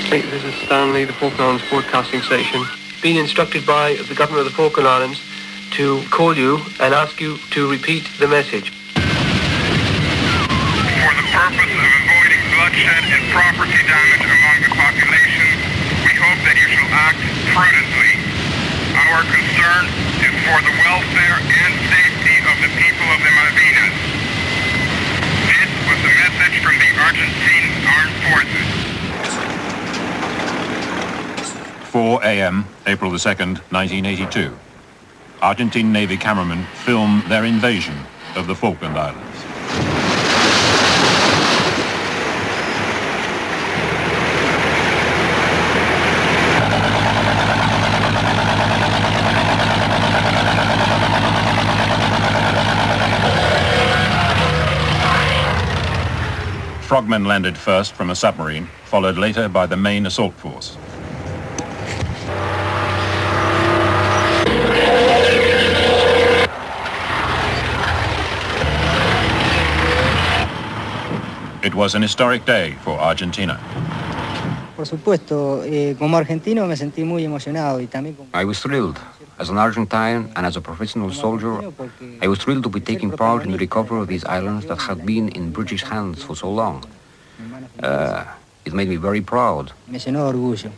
Hey, this is Stanley, the Falklands broadcasting station. Been instructed by the government of the Falkland Islands to call you and ask you to repeat the message. For the purpose of avoiding bloodshed and property damage among the population, we hope that you shall act prudently. Our concern is for the welfare and safety of the people of the Malvinas. This was a message from the Argentine Armed Forces. 4 a.m., April the 2nd, 1982. Argentine Navy cameramen film their invasion of the Falkland Islands. Frogmen landed first from a submarine, followed later by the main assault force. It was an historic day for Argentina. Por supuesto, como argentino me sentí muy emocionado y también como... I was thrilled. As an Argentine and as a professional soldier, I was thrilled to be taking part in the recovery of these islands that had been in British hands for so long. It made me very proud. Me llenó de orgullo.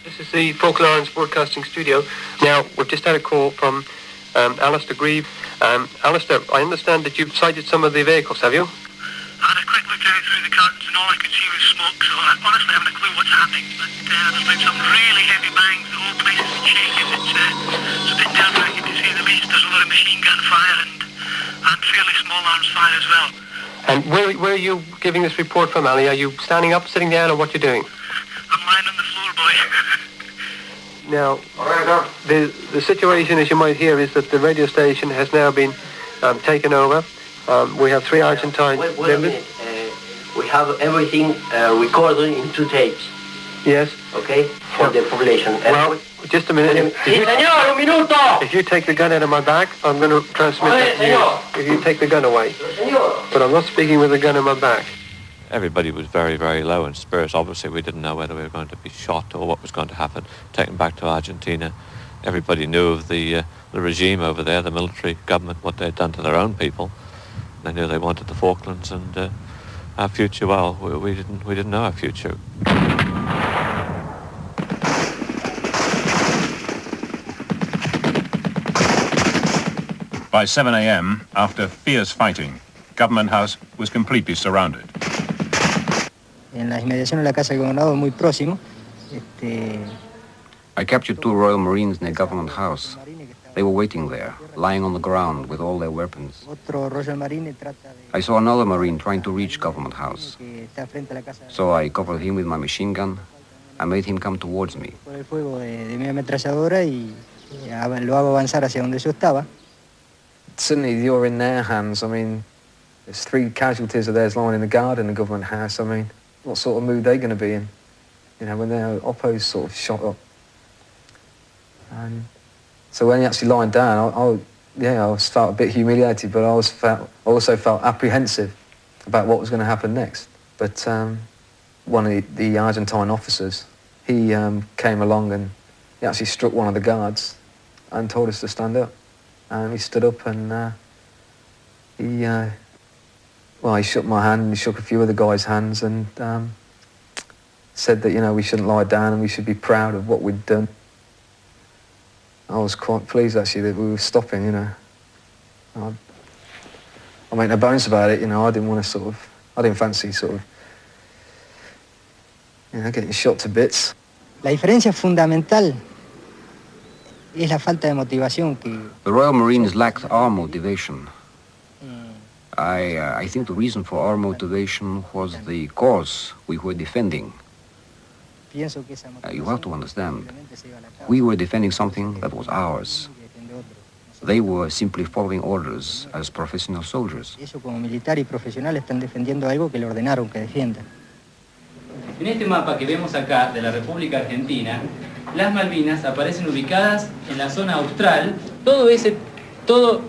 This is the Falklands broadcasting studio. Now, we've just had a call from Alistair Grieve. Alistair, I understand that you've sighted some of the vehicles, have you? I had a quick look down through the curtains and all I could see was smoke, so I honestly haven't a clue what's happening. But there's been some really heavy bangs, the whole place is shaking. It's a bit nerve-wracking to say the least. There's a lot of machine gun fire and fairly small arms fire as well. And where are you giving this report from, Ali? Are you standing up, sitting down, or what are you doing? I'm lying on the floor, boy. Now, the situation, as you might hear, is that the radio station has now been taken over. We have three Argentine members. We have everything recorded in 2 tapes. Yes. Okay, for the population. Well, just a minute. If you take the gun out of my back, I'm going to transmit that to you. If you take the gun away. But I'm not speaking with the gun in my back. Everybody was very, very low in spirits. Obviously, we didn't know whether we were going to be shot or what was going to happen. Taken back to Argentina. Everybody knew of the regime over there, the military government, what they'd done to their own people. They knew they wanted the Falklands, and our future, well, we didn't know our future. By 7 a.m., after fierce fighting, Government House was completely surrounded. En la inmediación de la casa del gobernador, muy próximo. I captured 2 Royal Marines near Government House. They were waiting there, lying on the ground with all their weapons. I saw another Marine trying to reach Government House. So I covered him with my machine gun and made him come towards me. Suddenly you're in their hands. I mean, there's 3 casualties of theirs lying in the garden in Government House. I mean, what sort of mood are they going to be in? You know, when their Oppo's sort of shot up. And so when he actually lying down, I felt a bit humiliated, but I also felt apprehensive about what was going to happen next. But one of the Argentine officers, he came along and he actually struck one of the guards and told us to stand up. And he stood up and he shook my hand and he shook a few of the guys' hands and said that, you know, we shouldn't lie down and we should be proud of what we'd done. I was quite pleased actually that we were stopping, you know. I made no bones about it, you know. I didn't fancy sort of, you know, getting shot to bits. La diferencia fundamental es la falta de motivación que... The Royal Marines lacked our motivation. I think the reason for our motivation was the cause we were defending. You have to understand, we were defending something that was ours. They were simply following orders as professional soldiers. En este mapa que vemos acá de la República Argentina, las Malvinas aparecen ubicadas en la zona austral. Toda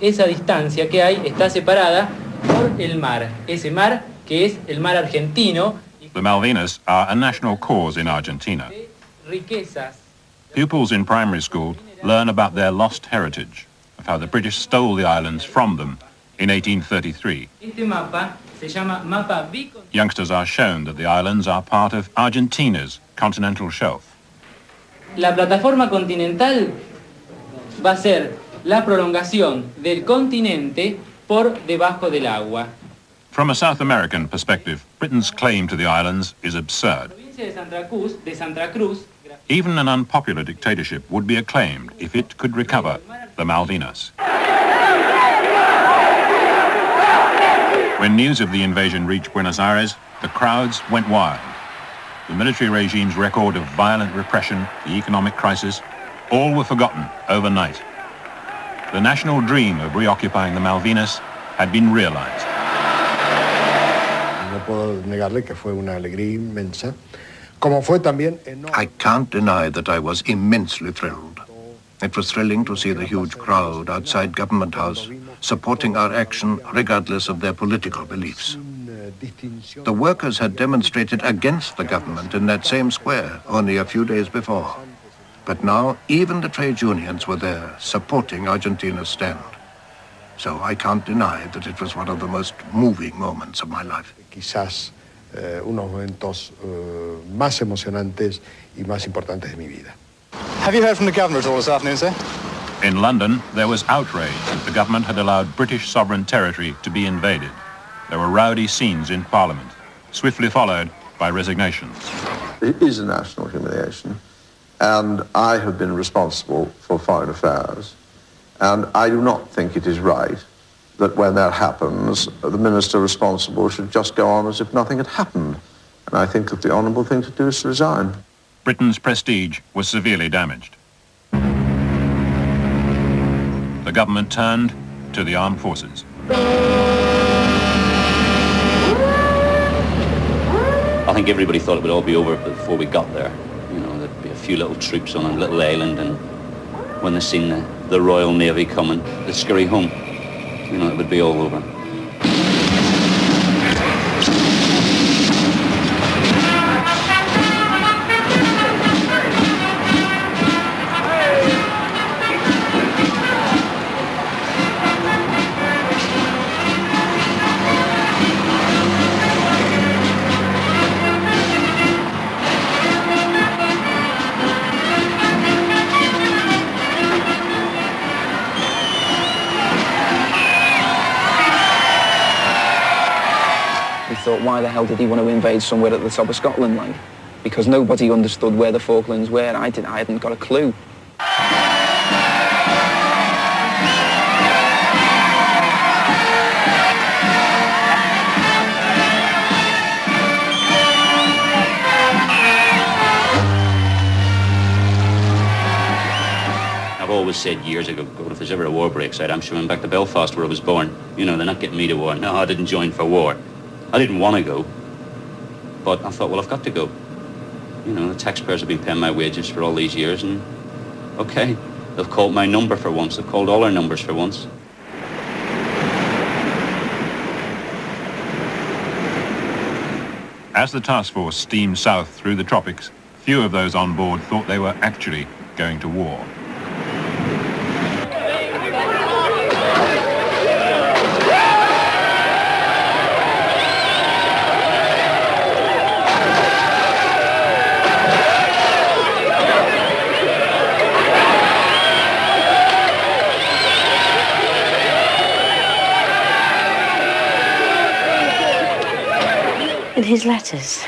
esa distancia que hay está separada por el mar. Ese mar que es el mar argentino. The Malvinas are a national cause in Argentina. Pupils in primary school learn about their lost heritage, of how the British stole the islands from them in 1833. Youngsters are shown that the islands are part of Argentina's continental shelf. La plataforma continental va a ser la prolongación del continente por debajo del agua. From a South American perspective, Britain's claim to the islands is absurd. Even an unpopular dictatorship would be acclaimed if it could recover the Malvinas. When news of the invasion reached Buenos Aires, the crowds went wild. The military regime's record of violent repression, the economic crisis, all were forgotten overnight. The national dream of reoccupying the Malvinas had been realized. I can't deny that I was immensely thrilled. It was thrilling to see the huge crowd outside Government House supporting our action regardless of their political beliefs. The workers had demonstrated against the government in that same square only a few days before. But now even the trade unions were there supporting Argentina's stand. So I can't deny that it was one of the most moving moments of my life. Quizás unos momentos más emocionantes y más importantes de mi vida. Have you heard from the governor at all this afternoon, sir? In London, there was outrage that the government had allowed British sovereign territory to be invaded. There were rowdy scenes in Parliament, swiftly followed by resignations. It is a national humiliation, and I have been responsible for foreign affairs, and I do not think it is right that when that happens, the minister responsible should just go on as if nothing had happened. And I think that the honourable thing to do is to resign. Britain's prestige was severely damaged. The government turned to the armed forces. I think everybody thought it would all be over before we got there. You know, there'd be a few little troops on a little island, and when they seen the Royal Navy coming, they'd scurry home. You know, it would be all over. Thought, why the hell did he want to invade somewhere at the top of Scotland, like? Because nobody understood where the Falklands were. I hadn't got a clue. I've always said years ago, God, if there's ever a war breaks out, I'm swimming back to Belfast where I was born. You know, they're not getting me to war. No, I didn't join for war. I didn't want to go, but I thought, well, I've got to go. You know, the taxpayers have been paying my wages for all these years, and okay, they've called my number for once. They've called all our numbers for once. As the task force steamed south through the tropics, few of those on board thought they were actually going to war. In his letters,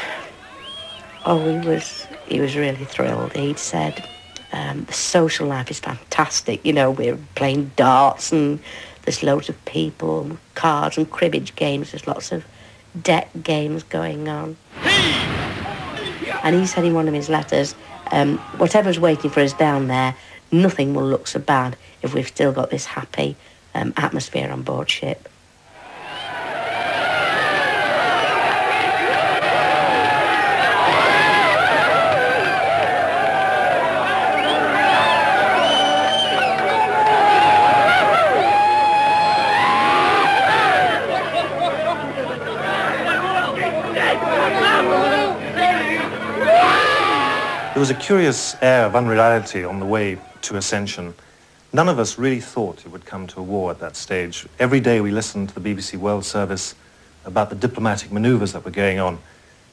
he was really thrilled. He'd said, the social life is fantastic. You know, we're playing darts and there's loads of people, cards and cribbage games. There's lots of deck games going on. And he said in one of his letters, whatever's waiting for us down there, nothing will look so bad if we've still got this happy atmosphere on board ship. There was a curious air of unreality on the way to Ascension. None of us really thought it would come to a war at that stage. Every day we listened to the BBC World Service about the diplomatic manoeuvres that were going on,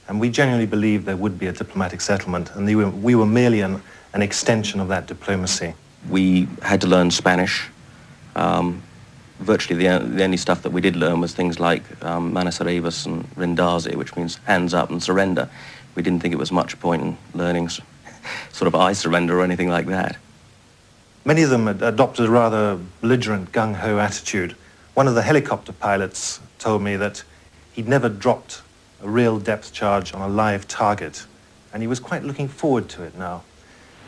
and we genuinely believed there would be a diplomatic settlement, and we were merely an extension of that diplomacy. We had to learn Spanish. Virtually the only stuff that we did learn was things like Manos Arribas and Rendazi, which means hands up and surrender. We didn't think it was much point in learning sort of I surrender or anything like that. Many of them had adopted a rather belligerent, gung-ho attitude. One of the helicopter pilots told me that he'd never dropped a real depth charge on a live target, and he was quite looking forward to it now.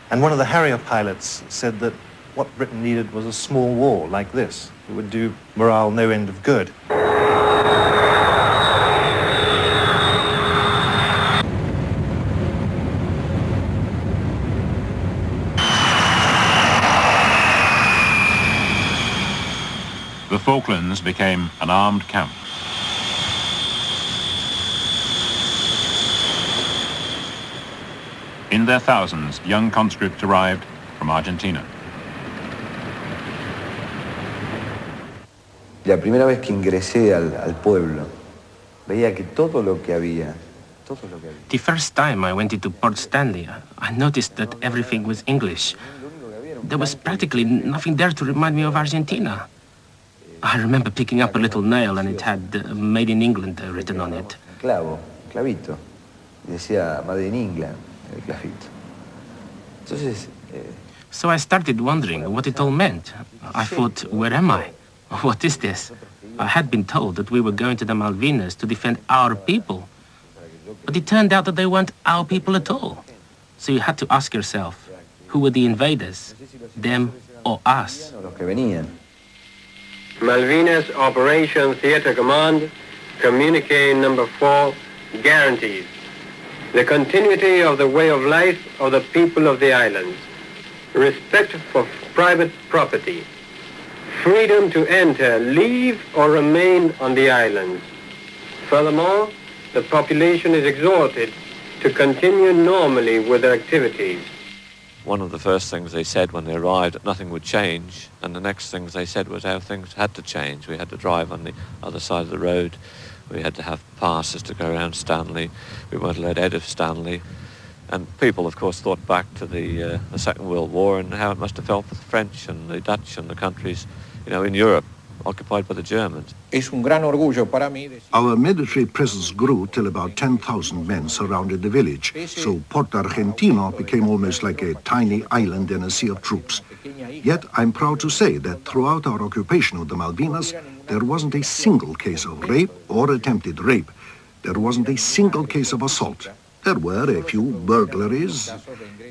And one of the Harrier pilots said that what Britain needed was a small war like this. It would do morale no end of good. The Falklands became an armed camp. In their thousands, young conscripts arrived from Argentina. La primera vez que ingresé al pueblo, veía que todo lo que había. The first time I went into Port Stanley, I noticed that everything was English. There was practically nothing there to remind me of Argentina. I remember picking up a little nail and it had Made in England written on it. Clavito. Decía Made in England, el clavito. Entonces, So I started wondering what it all meant. I thought, where am I? What is this? I had been told that we were going to the Malvinas to defend our people. But it turned out that they weren't our people at all. So you had to ask yourself, who were the invaders? Them or us? Malvinas Operation Theater Command, communique number 4, guarantees the continuity of the way of life of the people of the islands, respect for private property, freedom to enter, leave, or remain on the islands. Furthermore, the population is exhorted to continue normally with their activities. One of the first things they said when they arrived, that nothing would change, and the next things they said was how things had to change. We had to drive on the other side of the road. We had to have passes to go around Stanley. We weren't allowed out of Stanley. And people, of course, thought back to the Second World War and how it must have felt for the French and the Dutch and the countries, in Europe, occupied by the Germans. Our military presence grew till about 10,000 men surrounded the village, so Port Argentino became almost like a tiny island in a sea of troops. Yet I'm proud to say that throughout our occupation of the Malvinas, there wasn't a single case of rape or attempted rape. There wasn't a single case of assault. There were a few burglaries.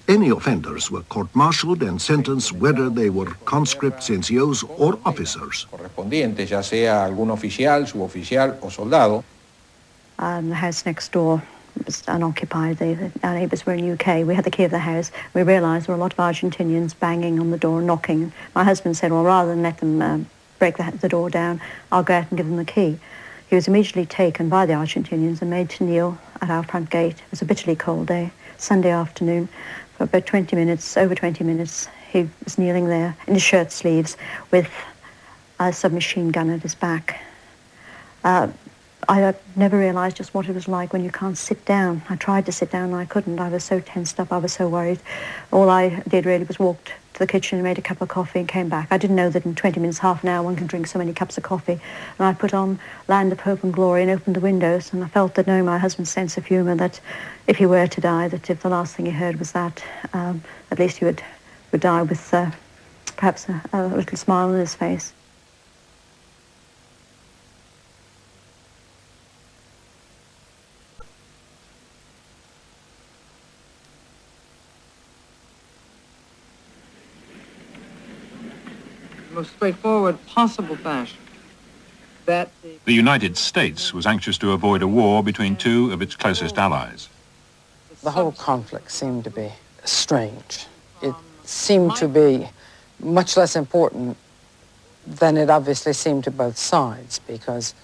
Any offenders were court-martialed and sentenced whether they were conscripts, NCOs, or officers. The house next door was unoccupied. Our neighbours were in the UK. We had the key of the house. We realised there were a lot of Argentinians banging on the door, knocking. My husband said, well, rather than let them break the door down, I'll go out and give them the key. He was immediately taken by the Argentinians and made to kneel at our front gate. It was a bitterly cold day, Sunday afternoon. For about 20 minutes, over 20 minutes, he was kneeling there in his shirt sleeves with a submachine gun at his back. I never realised just what it was like when you can't sit down. I tried to sit down and I couldn't. I was so tensed up, I was so worried. All I did really was walk to the kitchen and made a cup of coffee and came back. I didn't know that in 20 minutes, half an hour, one can drink so many cups of coffee. And I put on Land of Hope and Glory and opened the windows, and I felt that, knowing my husband's sense of humour, that if he were to die, that if the last thing he heard was that, at least he would die with perhaps a little smile on his face. Most straightforward possible fashion. That The United States was anxious to avoid a war between two of its closest allies. The whole conflict seemed to be strange. It seemed to be much less important than it obviously seemed to both sides, because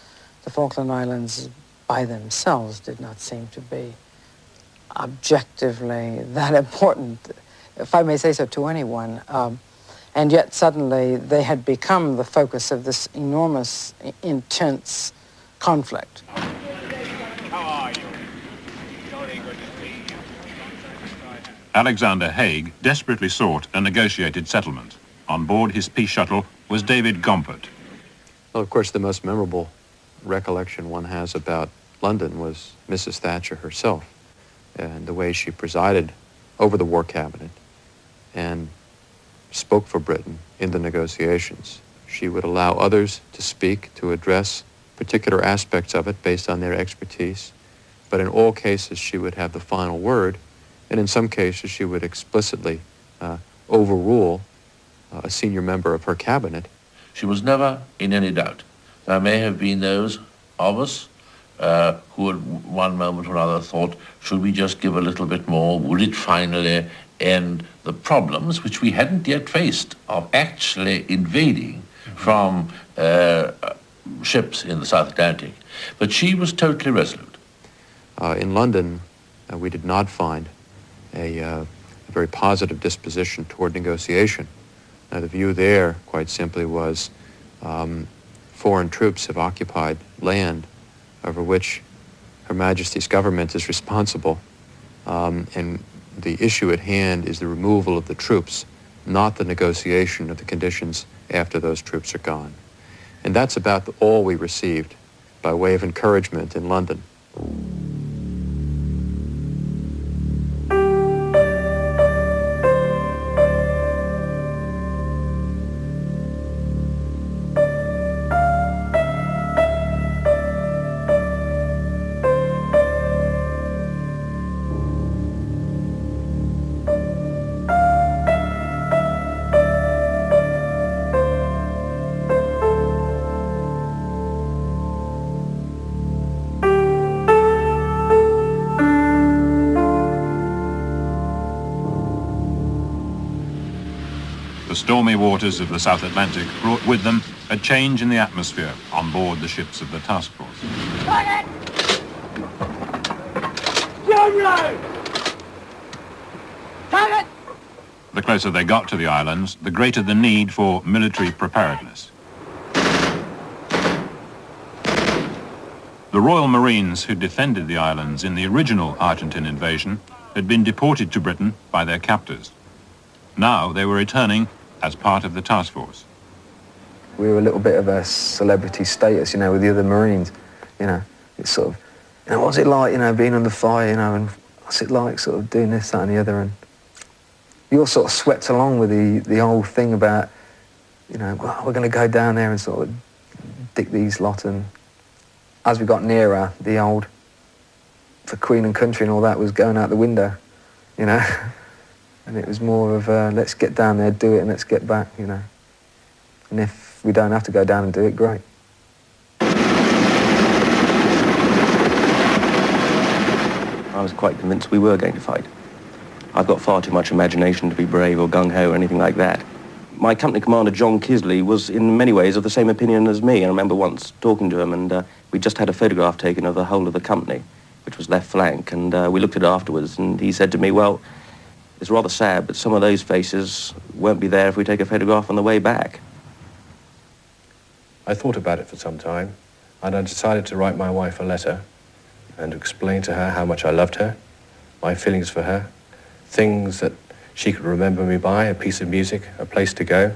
the Falkland Islands by themselves did not seem to be objectively that important, if I may say so, to anyone. And yet suddenly they had become the focus of this enormous, intense conflict. Alexander Haig desperately sought a negotiated settlement. On board his peace shuttle was David Gompert. Well, of course, the most memorable recollection one has about London was Mrs. Thatcher herself and the way she presided over the War Cabinet and spoke for Britain in the negotiations. She would allow others to speak, to address particular aspects of it based on their expertise, but in all cases she would have the final word, and in some cases she would explicitly overrule a senior member of her cabinet. She was never in any doubt. There may have been those of us who at one moment or another thought, should we just give a little bit more? Would it finally end the problems which we hadn't yet faced of actually invading from ships in the South Atlantic? But she was totally resolute. In London, we did not find a very positive disposition toward negotiation. The view there, quite simply, was foreign troops have occupied land over which Her Majesty's government is responsible, and the issue at hand is the removal of the troops, not the negotiation of the conditions after those troops are gone. And that's about all we received by way of encouragement in London. The stormy waters of the South Atlantic brought with them a change in the atmosphere on board the ships of the task force. The closer they got to the islands, the greater the need for military preparedness. The Royal Marines who defended the islands in the original Argentine invasion had been deported to Britain by their captors. Now they were returning as part of the task force. We were a little bit of a celebrity status, with the other Marines, It's sort of, what's it like, being under fire, and what's it like sort of doing this, that and the other, and you're sort of swept along with the old thing about, well, we're going to go down there and sort of dick these lot, and as we got nearer, the old, for Queen and country and all that was going out the window, And it was more of let's get down there, do it, and let's get back, And if we don't have to go down and do it, great. I was quite convinced we were going to fight. I've got far too much imagination to be brave or gung-ho or anything like that. My company commander, John Kisley, was in many ways of the same opinion as me. I remember once talking to him, and we just had a photograph taken of the whole of the company, which was left flank, and we looked at it afterwards, and he said to me, well, it's rather sad, but some of those faces won't be there if we take a photograph on the way back. I thought about it for some time, and I decided to write my wife a letter and to explain to her how much I loved her, my feelings for her, things that she could remember me by, a piece of music, a place to go.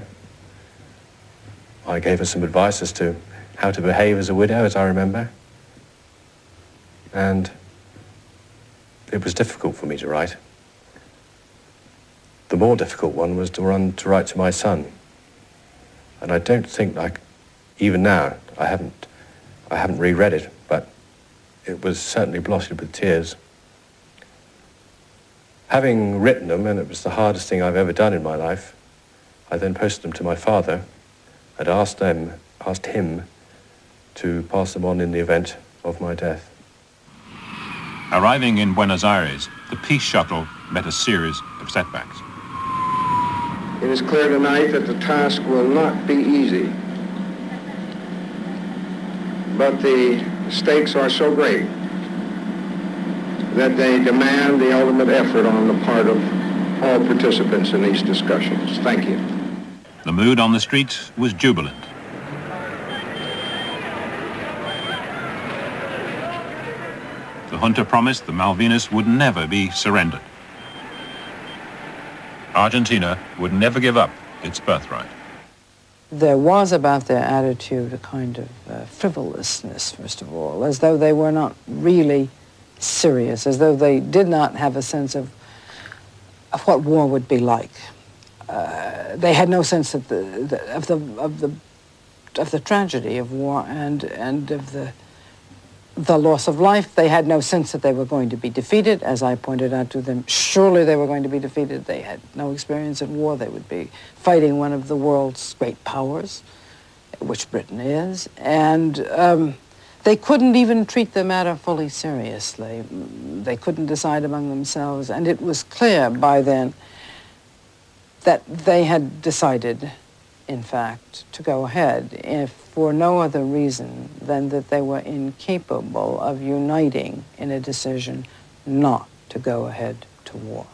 I gave her some advice as to how to behave as a widow, as I remember. And it was difficult for me to write. The more difficult one was to write to my son. And I don't think, even now, I haven't reread it, but it was certainly blotted with tears. Having written them, and it was the hardest thing I've ever done in my life, I then posted them to my father and asked him to pass them on in the event of my death. Arriving in Buenos Aires, the peace shuttle met a series of setbacks. It is clear tonight that the task will not be easy, but the stakes are so great that they demand the ultimate effort on the part of all participants in these discussions. Thank you. The mood on the streets was jubilant. The junta promised the Malvinas would never be surrendered. Argentina would never give up its birthright. There was about their attitude a kind of frivolousness, first of all, as though they were not really serious, as though they did not have a sense of what war would be like. They had no sense of the tragedy of war and of the loss of life. They had no sense that they were going to be defeated. As I pointed out to them, surely they were going to be defeated. They had no experience in war. They would be fighting one of the world's great powers, which Britain is, and they couldn't even treat the matter fully seriously. They couldn't decide among themselves, and it was clear by then that they had decided, in fact, to go ahead, if for no other reason than that they were incapable of uniting in a decision not to go ahead to war.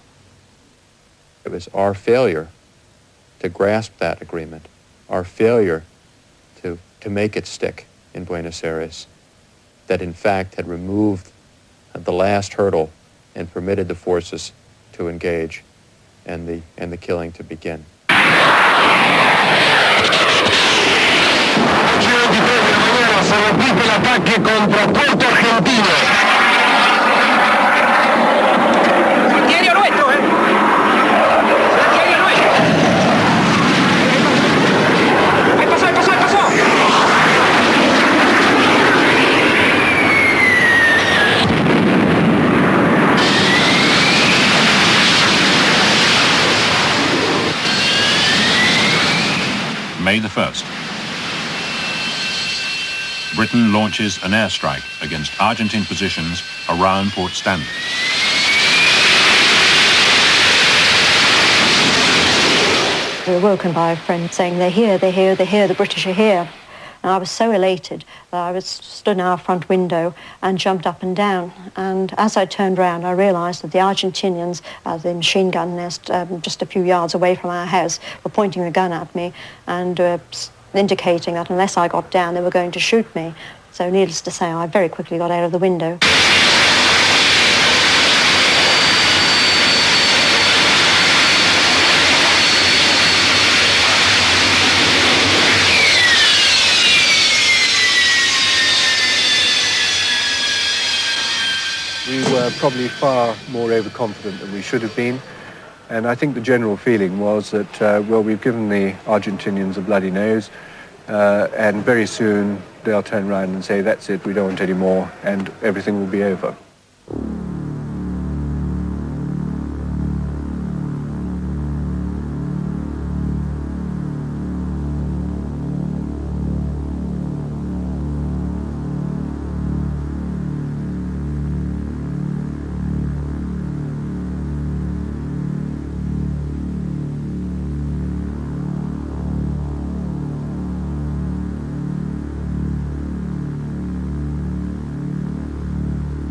It was our failure to grasp that agreement, our failure to make it stick in Buenos Aires, that in fact had removed the last hurdle and permitted the forces to engage and the killing to begin. Se repite el ataque contra Puerto Argentino. Artillería nuestro, Artillería nuestro. Ahí pasó, ahí pasó, ahí pasó. May the 1st. Britain launches an airstrike against Argentine positions around Port Stanley. We were woken by a friend saying, they're here, they're here, they're here, the British are here. And I was so elated that I stood in our front window and jumped up and down. And as I turned around, I realized that the Argentinians, the machine gun nest just a few yards away from our house, were pointing the gun at me and indicating that unless I got down, they were going to shoot me. So needless to say, I very quickly got out of the window. We were probably far more overconfident than we should have been. And I think the general feeling was that, well, we've given the Argentinians a bloody nose, and very soon they'll turn around and say, that's it, we don't want any more, and everything will be over.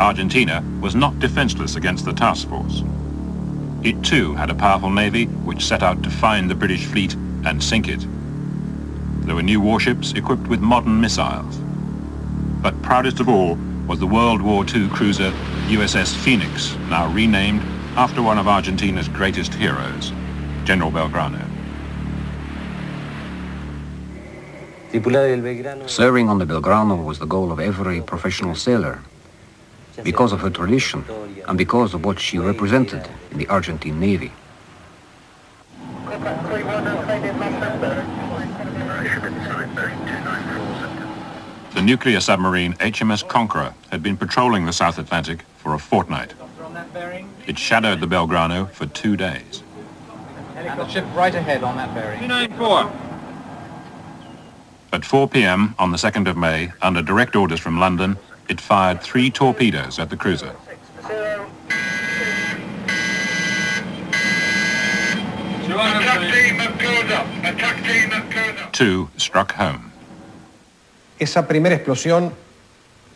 Argentina was not defenseless against the task force. It too had a powerful navy which set out to find the British fleet and sink it. There were new warships equipped with modern missiles. But proudest of all was the World War II cruiser USS Phoenix, now renamed after one of Argentina's greatest heroes, General Belgrano. Serving on the Belgrano was the goal of every professional sailor, because of her tradition and because of what she represented in the Argentine Navy. The nuclear submarine HMS Conqueror had been patrolling the South Atlantic for a fortnight. It shadowed the Belgrano for 2 days. The ship right ahead on that bearing. 294. At 4 p.m. on the 2nd of May, under direct orders from London, it fired 3 torpedoes at the cruiser. Two struck home. Esa primera explosión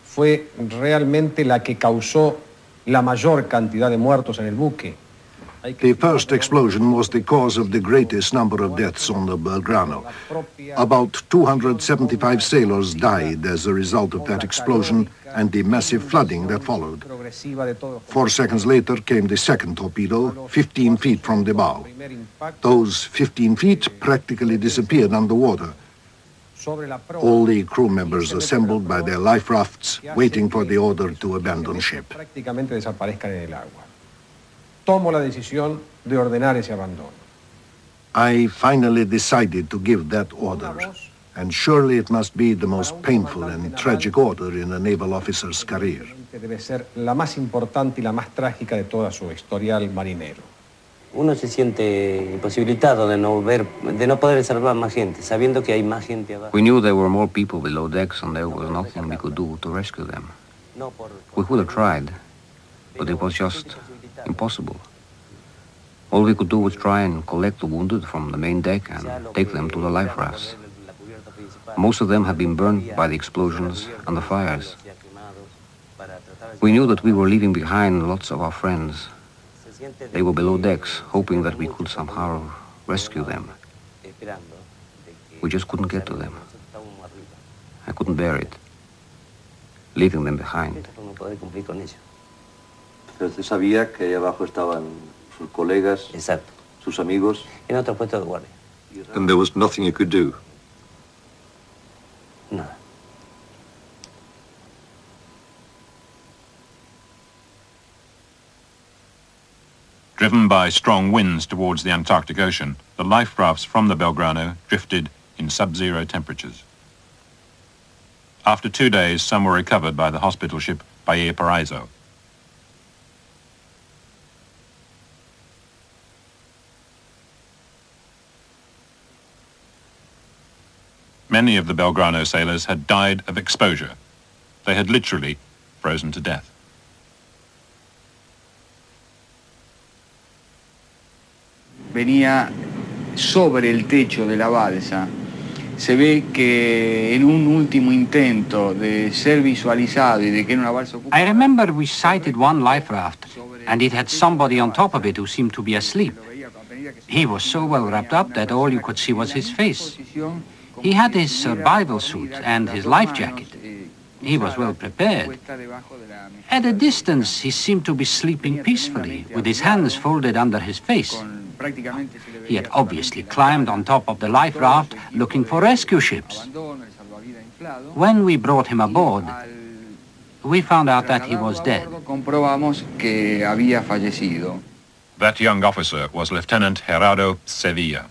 fue realmente la que causó la mayor cantidad de muertos en el buque. The first explosion was the cause of the greatest number of deaths on the Belgrano. About 275 sailors died as a result of that explosion and the massive flooding that followed. 4 seconds later came the second torpedo, 15 feet from the bow. Those 15 feet practically disappeared underwater. All the crew members assembled by their life rafts, waiting for the order to abandon ship. Tomo la decisión de ordenar ese abandono. I finally decided to give that order, and surely it must be the most painful and tragic order in a naval officer's career. Debe ser la más importante y la más trágica de toda su historial marinero. Uno se siente imposibilitado de no poder salvar más gente, sabiendo que hay más gente abajo. We knew there were more people below decks and there was nothing we could do to rescue them. We could have tried, but it was just impossible. All we could do was try and collect the wounded from the main deck and take them to the life rafts. Most of them had been burned by the explosions and the fires. We knew that we were leaving behind lots of our friends. They were below decks, hoping that we could somehow rescue them. We just couldn't get to them. I couldn't bear it, leaving them behind. Pero usted sabía que ahí abajo estaban sus colegas, sus amigos. En otro puesto de guardia. And there was nothing you could do. Nada. Driven by strong winds towards the Antarctic Ocean, the life rafts from the Belgrano drifted in sub-zero temperatures. After 2 days, some were recovered by the hospital ship Valparaiso. Many of the Belgrano sailors had died of exposure. They had literally frozen to death. Venía sobre el techo de la balsa. Se ve que en un último intento de ser visualizado y de que era una balsa ocupada. I remember we sighted one life raft, and it had somebody on top of it who seemed to be asleep. He was so well wrapped up that all you could see was his face. He had his survival suit and his life jacket. He was well prepared. At a distance, he seemed to be sleeping peacefully, with his hands folded under his face. He had obviously climbed on top of the life raft looking for rescue ships. When we brought him aboard, we found out that he was dead. That young officer was Lieutenant Gerardo Sevilla.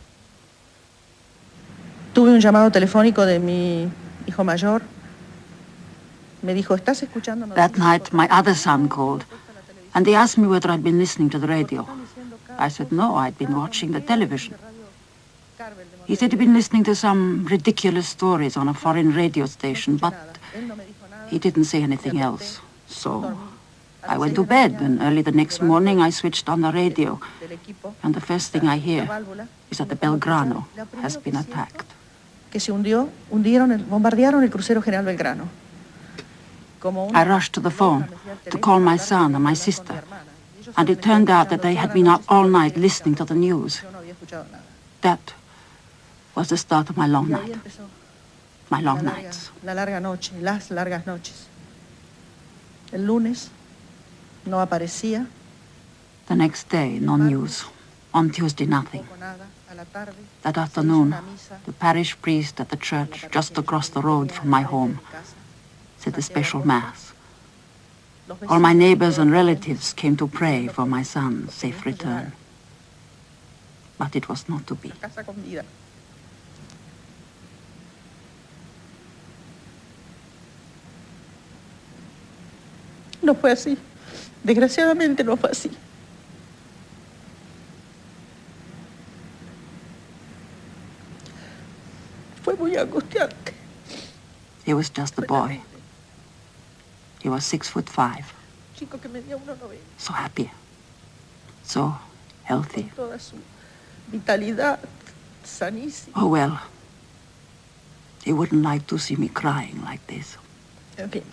Tuve un llamado telefónico de mi hijo mayor. Me dijo, ¿estás escuchando? That night, my other son called, and he asked me whether I'd been listening to the radio. I said no, I'd been watching the television. He said he'd been listening to some ridiculous stories on a foreign radio station, but he didn't say anything else. So I went to bed, and early the next morning I switched on the radio, and the first thing I hear is that the Belgrano has been attacked. Que se hundió, bombardearon el crucero General Belgrano. I rushed to the phone to call my son and my sister, and it turned out that they had been up all night listening to the news. That was the start of my long night. My long nights. La larga noche, las largas noches. El lunes no aparecía. The next day, no news. On Tuesday, nothing. That afternoon, the parish priest at the church just across the road from my home said a special mass. All my neighbors and relatives came to pray for my son's safe return. But it was not to be. No fue así. Desgraciadamente no fue así. Fue muy angustiante. He was just a boy. He was 6'5". Chico que medía 1.90. So happy. So healthy. Con toda su vitalidad, sanísimo. Oh well. He wouldn't like to see me crying like this. En fin.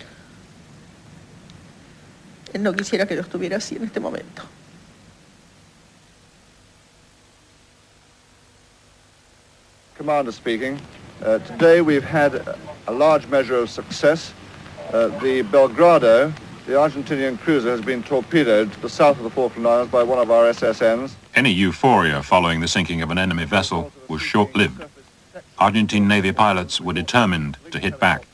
Él no quisiera que yo estuviera así en este momento. Commander speaking. Today we've had a large measure of success. The Belgrado, the Argentinian cruiser, has been torpedoed to the south of the Falkland Islands by one of our SSNs. Any euphoria following the sinking of an enemy vessel was short-lived. Argentine Navy pilots were determined to hit back.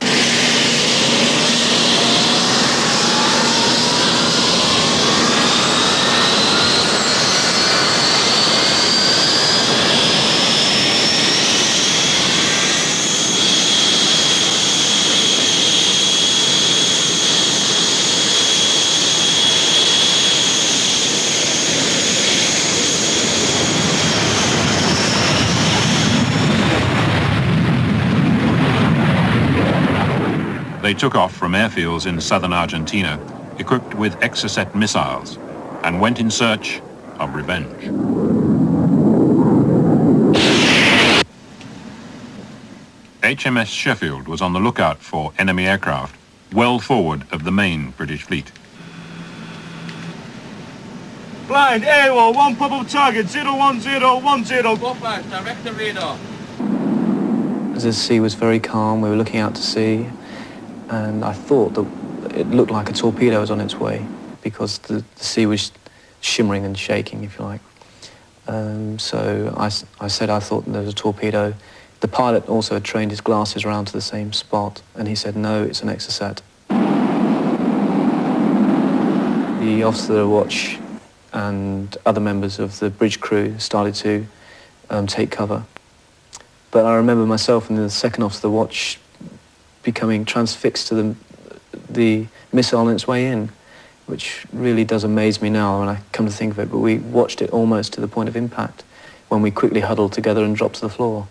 They took off from airfields in southern Argentina, equipped with Exocet missiles, and went in search of revenge. HMS Sheffield was on the lookout for enemy aircraft well forward of the main British fleet. Blind, AWOL, one probable target, 01010. Go fast, direct the radar. The sea was very calm, we were looking out to sea, and I thought that it looked like a torpedo was on its way because the sea was shimmering and shaking, if you like. So I said I thought there was a torpedo. The pilot also had trained his glasses around to the same spot, and he said, no, it's an Exocet. The officer of the watch and other members of the bridge crew started to take cover. But I remember myself and the second officer of the watch becoming transfixed to the missile on its way in, which really does amaze me now when I come to think of it, but we watched it almost to the point of impact when we quickly huddled together and dropped to the floor.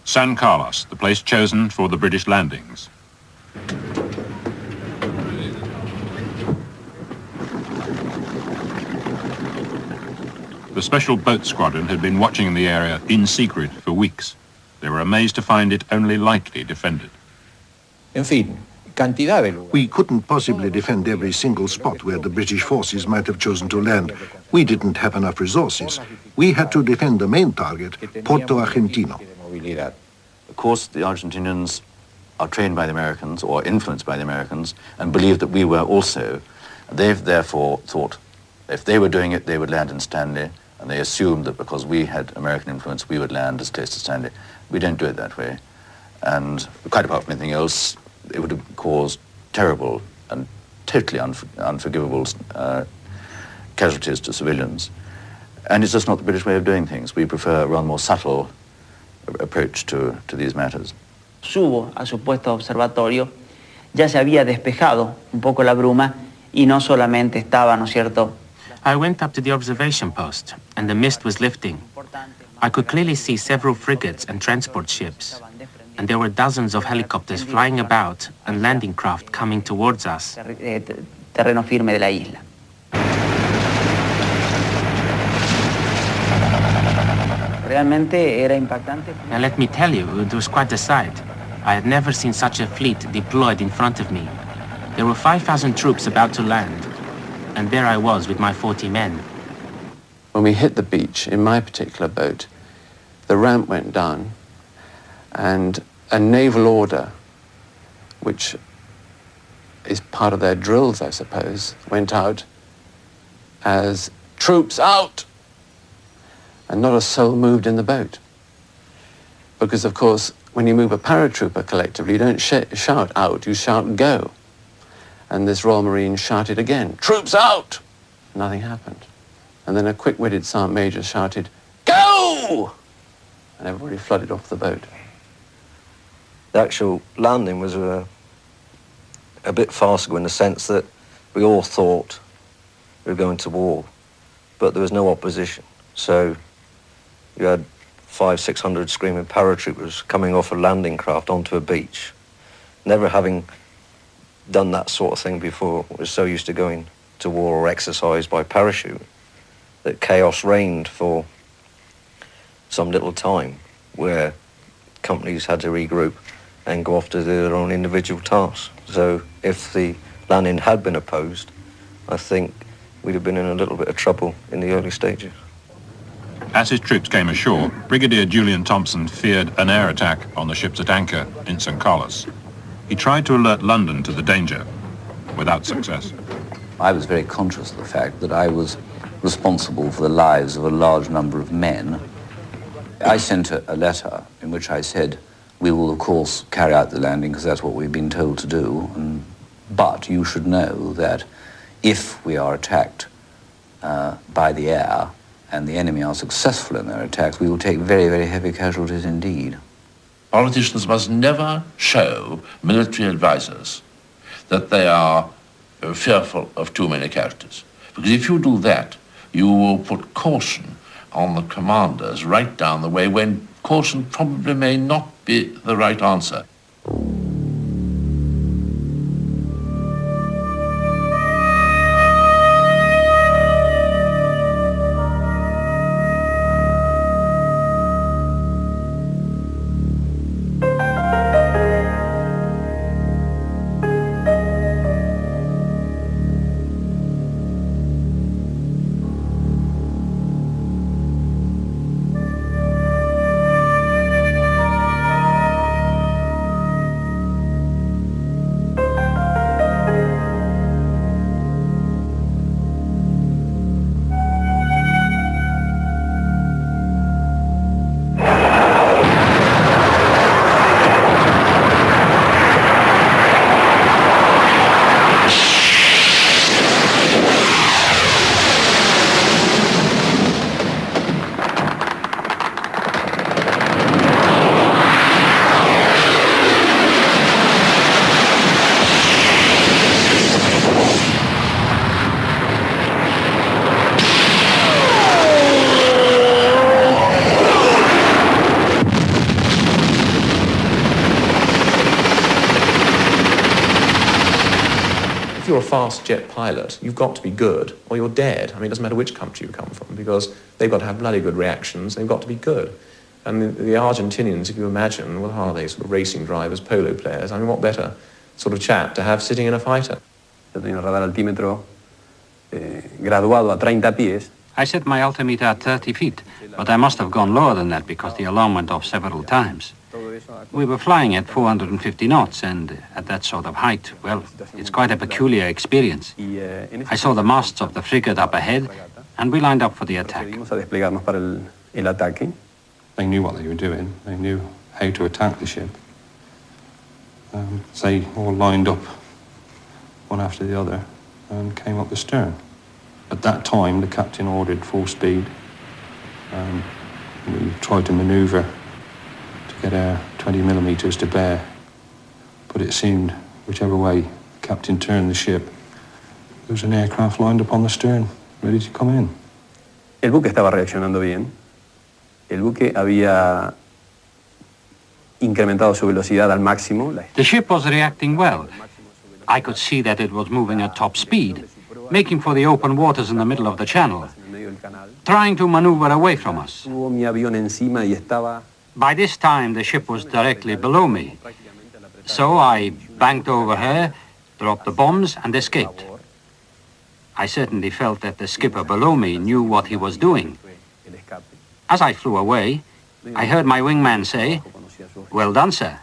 San Carlos, the place chosen for the British landings. The special boat squadron had been watching the area in secret for weeks. They were amazed to find it only lightly defended. En fin, cantidad de lugares. We couldn't possibly defend every single spot where the British forces might have chosen to land. We didn't have enough resources. We had to defend the main target, Puerto Argentino. Of course, the Argentinians are trained by the Americans or influenced by the Americans and believe that we were also. They've therefore thought if they were doing it, they would land in Stanley, and they assumed that because we had American influence, we would land as close to Stanley. We don't do it that way. And quite apart from anything else, it would have caused terrible and totally unforgivable casualties to civilians. And it's just not the British way of doing things. We prefer a rather more subtle, approach to these matters. Subo a su puesto de observatorio, ya se había despejado un poco la bruma y no solamente estaba, ¿no es cierto? I went up to the observation post and the mist was lifting. I could clearly see several frigates and transport ships, and there were dozens of helicopters flying about and landing craft coming towards us. Terreno firme de la isla. Realmente era impactante. Now let me tell you, it was quite a sight. I had never seen such a fleet deployed in front of me. There were 5,000 troops about to land, and there I was with my 40 men. When we hit the beach, in my particular boat, the ramp went down, and a naval order, which is part of their drills, I suppose, went out as troops out, and not a soul moved in the boat. Because, of course, when you move a paratrooper collectively, you don't shout out, you shout go. And this Royal Marine shouted again, troops out! Nothing happened. And then a quick-witted Sergeant Major shouted, go! And everybody flooded off the boat. The actual landing was a bit farcical in the sense that we all thought we were going to war, but there was no opposition. So you had 500-600 screaming paratroopers coming off a landing craft onto a beach. Never having done that sort of thing before, was so used to going to war or exercise by parachute that chaos reigned for some little time where companies had to regroup and go off to do their own individual tasks. So if the landing had been opposed, I think we'd have been in a little bit of trouble in the early stages. As his troops came ashore, Brigadier Julian Thompson feared an air attack on the ships at anchor in St. Carlos. He tried to alert London to the danger, without success. I was very conscious of the fact that I was responsible for the lives of a large number of men. I sent a letter in which I said, we will, of course, carry out the landing because that's what we've been told to do, but you should know that if we are attacked by the air and the enemy are successful in their attacks, we will take very, very heavy casualties indeed. Politicians must never show military advisors that they are fearful of too many casualties. Because if you do that, you will put caution on the commanders right down the way when caution probably may not be the right answer. You're a fast jet pilot, you've got to be good or you're dead. I mean, it doesn't matter which country you come from because they've got to have bloody good reactions, they've got to be good. And the Argentinians, if you imagine, well, are they sort of racing drivers, polo players? I mean, what better sort of chap to have sitting in a fighter? Yo tenía un radar altímetro graduado a 30 pies. I set my altimeter at 30 feet, but I must have gone lower than that because the alarm went off several times. We were flying at 450 knots, and at that sort of height, well, it's quite a peculiar experience. I saw the masts of the frigate up ahead, and we lined up for the attack. They knew what they were doing. They knew how to attack the ship. So they all lined up, one after the other, and came up the stern. At that time, the captain ordered full speed. We tried to manoeuvre get our 20 millimeters to bear. But it seemed, whichever way the captain turned the ship, there was an aircraft lined up on the stern, ready to come in. El buque estaba reaccionando bien. El buque había incrementado su velocidad al máximo. The ship was reacting well. I could see that it was moving at top speed, making for the open waters in the middle of the channel, trying to maneuver away from us. By this time, the ship was directly below me. So I banked over her, dropped the bombs, and escaped. I certainly felt that the skipper below me knew what he was doing. As I flew away, I heard my wingman say, "Well done, sir,"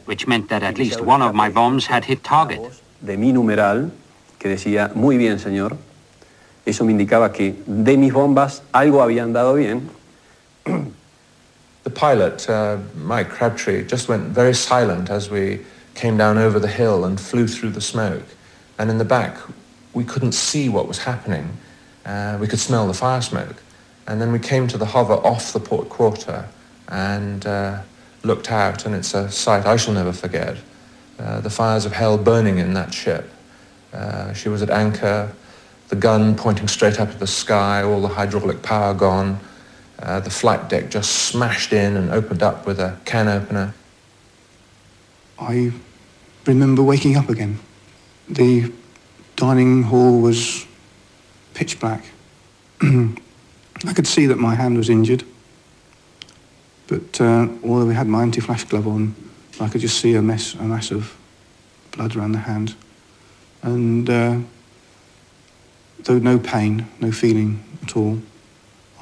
which meant that at least one of my bombs had hit target. De mi numeral, que decía, "Muy bien, señor." Eso me indicaba que de mis bombas algo habían dado bien. The pilot, Mike Crabtree, just went very silent as we came down over the hill and flew through the smoke. And in the back, we couldn't see what was happening. We could smell the fire smoke. And then we came to the hover off the port quarter and looked out, and it's a sight I shall never forget. The fires of hell burning in that ship. She was at anchor, the gun pointing straight up at the sky, all the hydraulic power gone. The flight deck just smashed in and opened up with a can opener. I remember waking up again. The dining hall was pitch black. I could see that my hand was injured, but although we had my anti-flash glove on, I could just see a mass of blood around the hand. And though no pain, no feeling at all,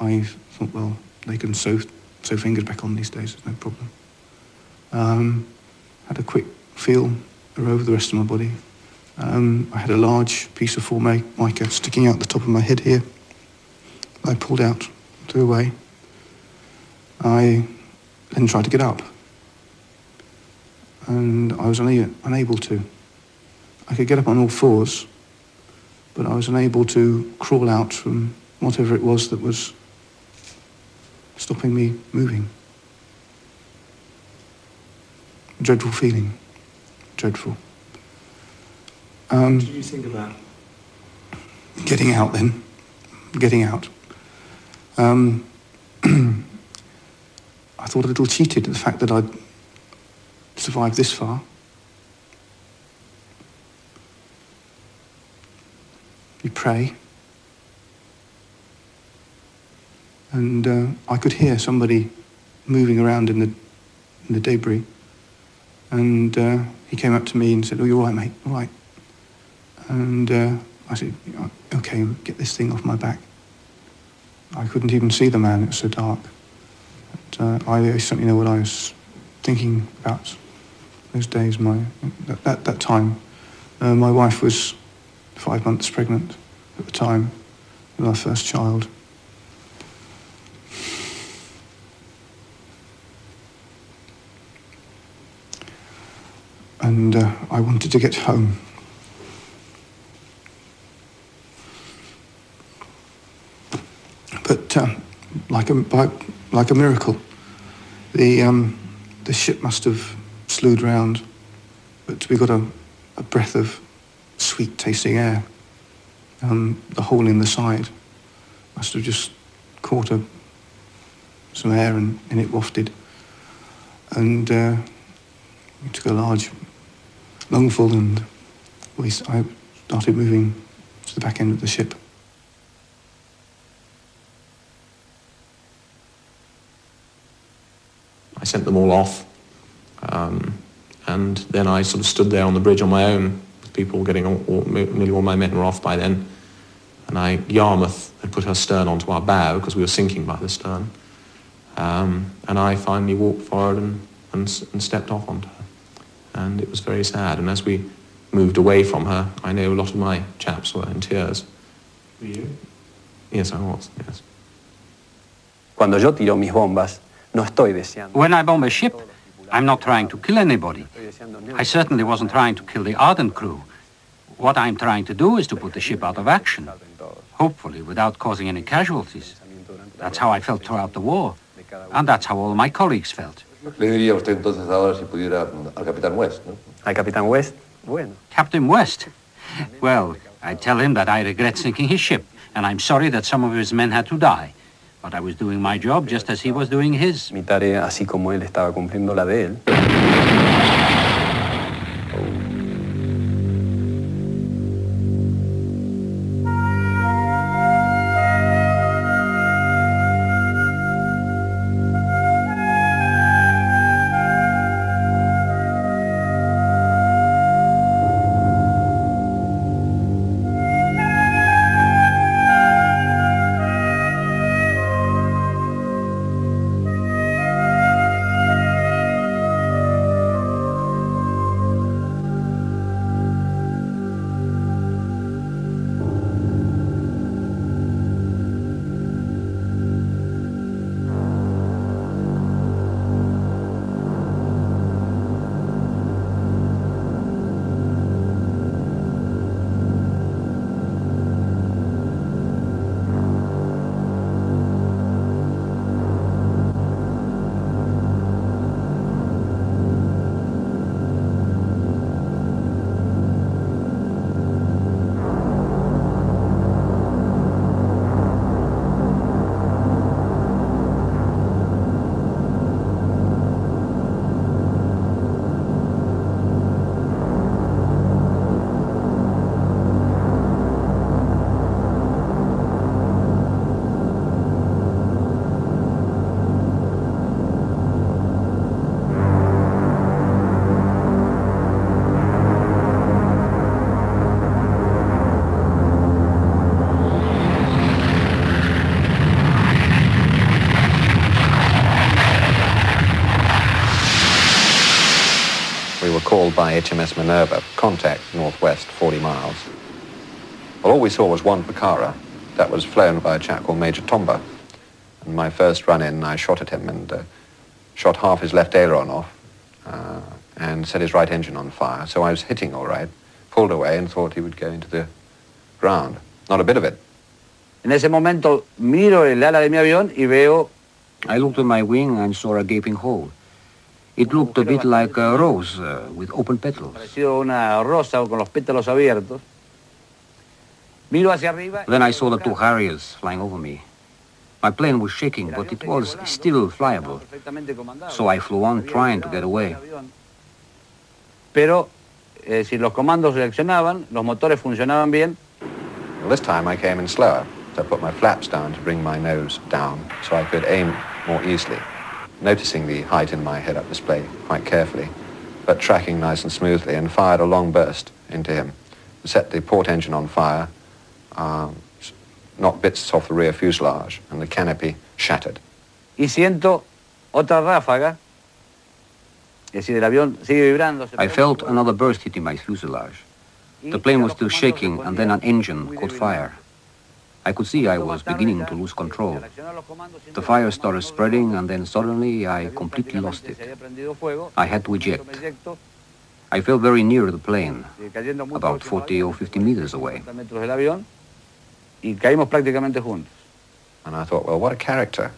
I thought, well, they can sew fingers back on these days, there's no problem. Had a quick feel over the rest of my body. I had a large piece of formica sticking out the top of my head here. I pulled out, threw away. I then tried to get up, and I was unable to. I could get up on all fours, but I was unable to crawl out from whatever it was that was stopping me moving. Dreadful feeling, dreadful. Did you think about getting out then? Getting out. I thought a little cheated at the fact that I'd survived this far. You pray. And I could hear somebody moving around in the debris. And he came up to me and said, "Oh, you're all right, mate, all right." And I said, "Okay, get this thing off my back." I couldn't even see the man, it was so dark. But I certainly know what I was thinking about those days. That time, my wife was 5 months pregnant at the time with our first child. And I wanted to get home. But like a miracle, the ship must have slewed round, but we got a breath of sweet-tasting air. The hole in the side must have just caught some air and it wafted. And we took a large lungful and I started moving to the back end of the ship. I sent them all off, and then I sort of stood there on the bridge on my own, with people getting nearly all my men were off by then, and Yarmouth had put her stern onto our bow because we were sinking by the stern, and I finally walked forward and stepped off onto her, and it was very sad. And as we moved away from her, I know a lot of my chaps were in tears. Were you? Yes, I was. Yes. Cuando yo tiro mis bombas, no estoy deseando. When I bomb a ship, I'm not trying to kill anybody. I certainly wasn't trying to kill the ardent crew. What I'm trying to do is to put the ship out of action, hopefully without causing any casualties. That's how I felt throughout the war. And that's how all my colleagues felt. Le diría a usted entonces ahora si pudiera al Capitán West, ¿no? Al Capitán West, bueno. Captain West? Well, I tell him that I regret sinking his ship, and I'm sorry that some of his men had to die. But I was doing my job just as he was doing his. Mi tarea, así como él estaba cumpliendo la de él. Called by HMS Minerva, contact northwest 40 miles. Well, all we saw was one Pucara that was flown by a chap called Major Tomba. And my first run in, I shot at him and shot half his left aileron off and set his right engine on fire. So I was hitting all right, pulled away and thought he would go into the ground. Not a bit of it. En ese momento miro el ala de mi avión y veo. I looked at my wing and saw a gaping hole. It looked a bit like a rose with open petals. Parecido a una rosa con los pétalos abiertos. Miro hacia arriba. Then I saw the two Harriers flying over me. My plane was shaking, but it was still flyable. So I flew on trying to get away. Pero si los comandos reaccionaban, los motores funcionaban bien. Well, this time I came in slower. So I put my flaps down to bring my nose down so I could aim more easily. Noticing the height in my head-up display quite carefully, but tracking nice and smoothly, and fired a long burst into him. Set the port engine on fire, knocked bits off the rear fuselage, and the canopy shattered. Y siento otra ráfaga. Es decir, el avión sigue vibrando. I felt another burst hitting my fuselage. The plane was still shaking, and then an engine caught fire. I could see I was beginning to lose control. The fire started spreading, and then suddenly I completely lost it. I had to eject. I fell very near the plane, about 40 or 50 meters away. And I thought, well, what a character.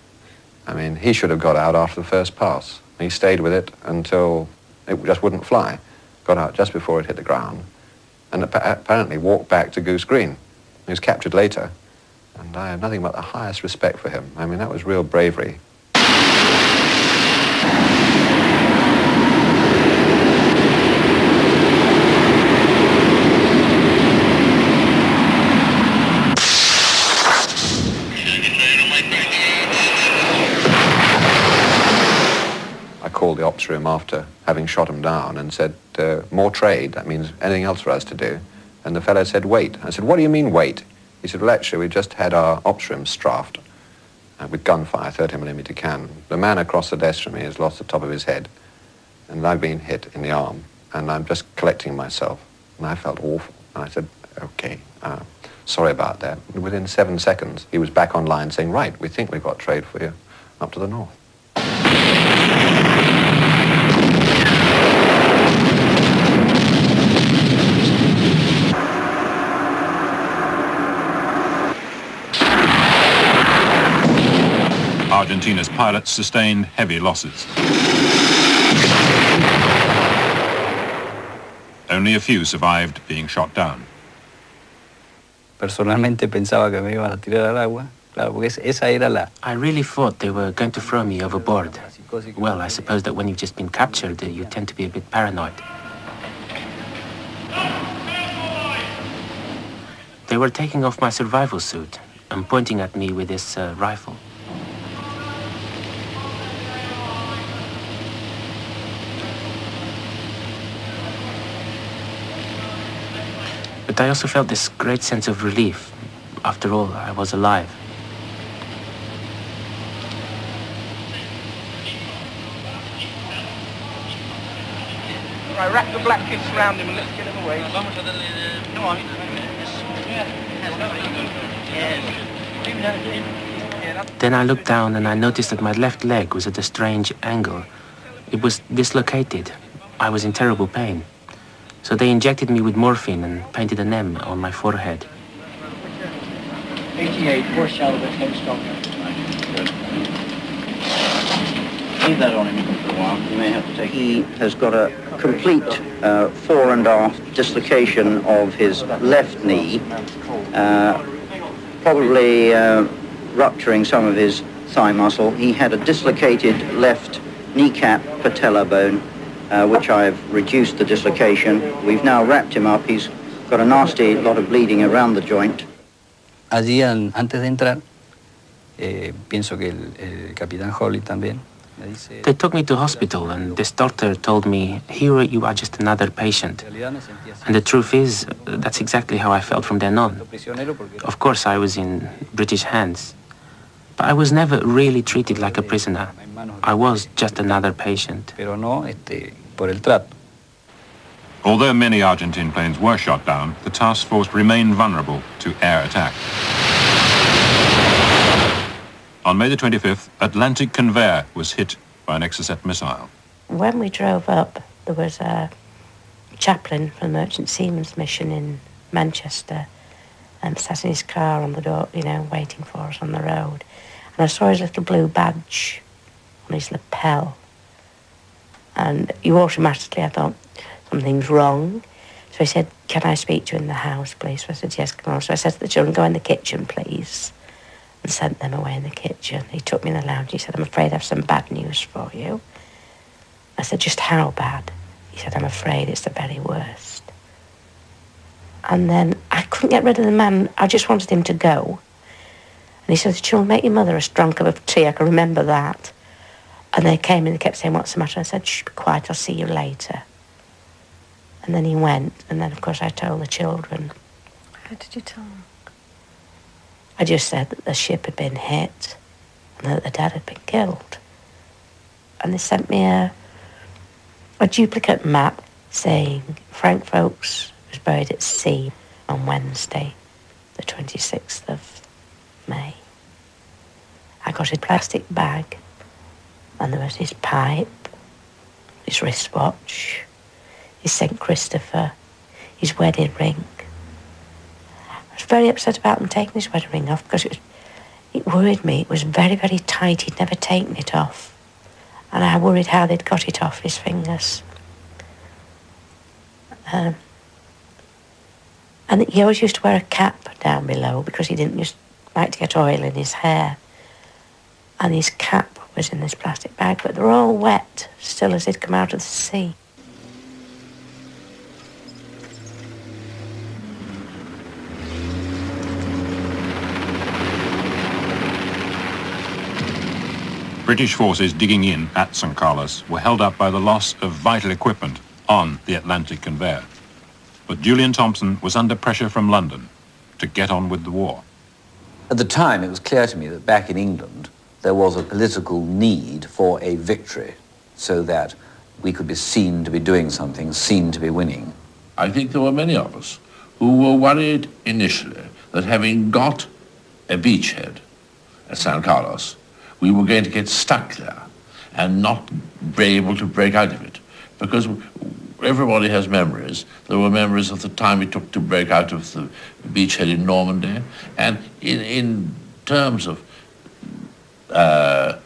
I mean, he should have got out after the first pass. He stayed with it until it just wouldn't fly. Got out just before it hit the ground, and apparently walked back to Goose Green. He was captured later. And I have nothing but the highest respect for him. I mean, that was real bravery. I called the ops room after having shot him down and said, more trade, that means anything else for us to do. And the fellow said, wait. I said, what do you mean, wait? He said, well, actually, we just had our ops room strafed with gunfire, 30mm cannon. The man across the desk from me has lost the top of his head, and I've been hit in the arm, and I'm just collecting myself. And I felt awful. And I said, okay, sorry about that. And within 7 seconds, he was back online saying, right, we think we've got trade for you up to the north. Argentina's pilots sustained heavy losses. Only a few survived being shot down. Personalmente pensaba que me iban a tirar al agua. Claro, porque esa era la... I really thought they were going to throw me overboard. Well, I suppose that when you've just been captured, you tend to be a bit paranoid. They were taking off my survival suit and pointing at me with this rifle. But I also felt this great sense of relief. After all, I was alive. Right, wrap the black kids around him and let's get him away. Then I looked down and I noticed that my left leg was at a strange angle. It was dislocated. I was in terrible pain. So they injected me with morphine and painted an M on my forehead. 88, push out of it, don't stop. Leave that on him for a while. You may have to take. He has got a complete fore and aft dislocation of his left knee, probably rupturing some of his thigh muscle. He had a dislocated left kneecap patella bone, which I've reduced the dislocation. We've now wrapped him up. He's got a nasty lot of bleeding around the joint. Allí, antes de entrar, pienso que el capitán Holly también. They took me to hospital and this doctor told me, "Here you are just another patient." And the truth is, that's exactly how I felt from then on. Of course, I was in British hands, but I was never really treated like a prisoner. I was just another patient. Although many Argentine planes were shot down, the task force remained vulnerable to air attack. On May the 25th, Atlantic Conveyor was hit by an Exocet missile. When we drove up, there was a chaplain from the Merchant Seamen's Mission in Manchester sat in his car on the door, waiting for us on the road. And I saw his little blue badge on his lapel. And I thought, something's wrong. So he said, "Can I speak to you in the house, please?" So I said, "Yes, come on." So I said to the children, "Go in the kitchen, please." And sent them away in the kitchen. He took me in the lounge. He said, "I'm afraid I have some bad news for you." I said, "Just how bad?" He said, "I'm afraid it's the very worst." And then I couldn't get rid of the man. I just wanted him to go. And he said, "Children, make your mother a strong cup of tea." I can remember that. And they came and they kept saying, "What's the matter?" I said, "Shh, be quiet, I'll see you later." And then he went. And then, of course, I told the children. How did you tell them? I just said that the ship had been hit and that the dad had been killed. And they sent me a duplicate map saying Frank Folks was buried at sea on Wednesday, the 26th of May. I got his plastic bag and there was his pipe, his wristwatch, his St. Christopher, his wedding ring. I was very upset about them taking his wedding ring off because it worried me. It was very, very tight. He'd never taken it off. And I worried how they'd got it off his fingers. And he always used to wear a cap down below because he didn't just like to get oil in his hair. And his cap was in this plastic bag, but they were all wet, still as they'd come out of the sea. British forces digging in at St. Carlos were held up by the loss of vital equipment on the Atlantic Conveyor. But Julian Thompson was under pressure from London to get on with the war. At the time, it was clear to me that back in England, there was a political need for a victory so that we could be seen to be doing something, seen to be winning. I think there were many of us who were worried initially that having got a beachhead at San Carlos, we were going to get stuck there and not be able to break out of it. Because everybody has memories. There were memories of the time it took to break out of the beachhead in Normandy. And in terms of the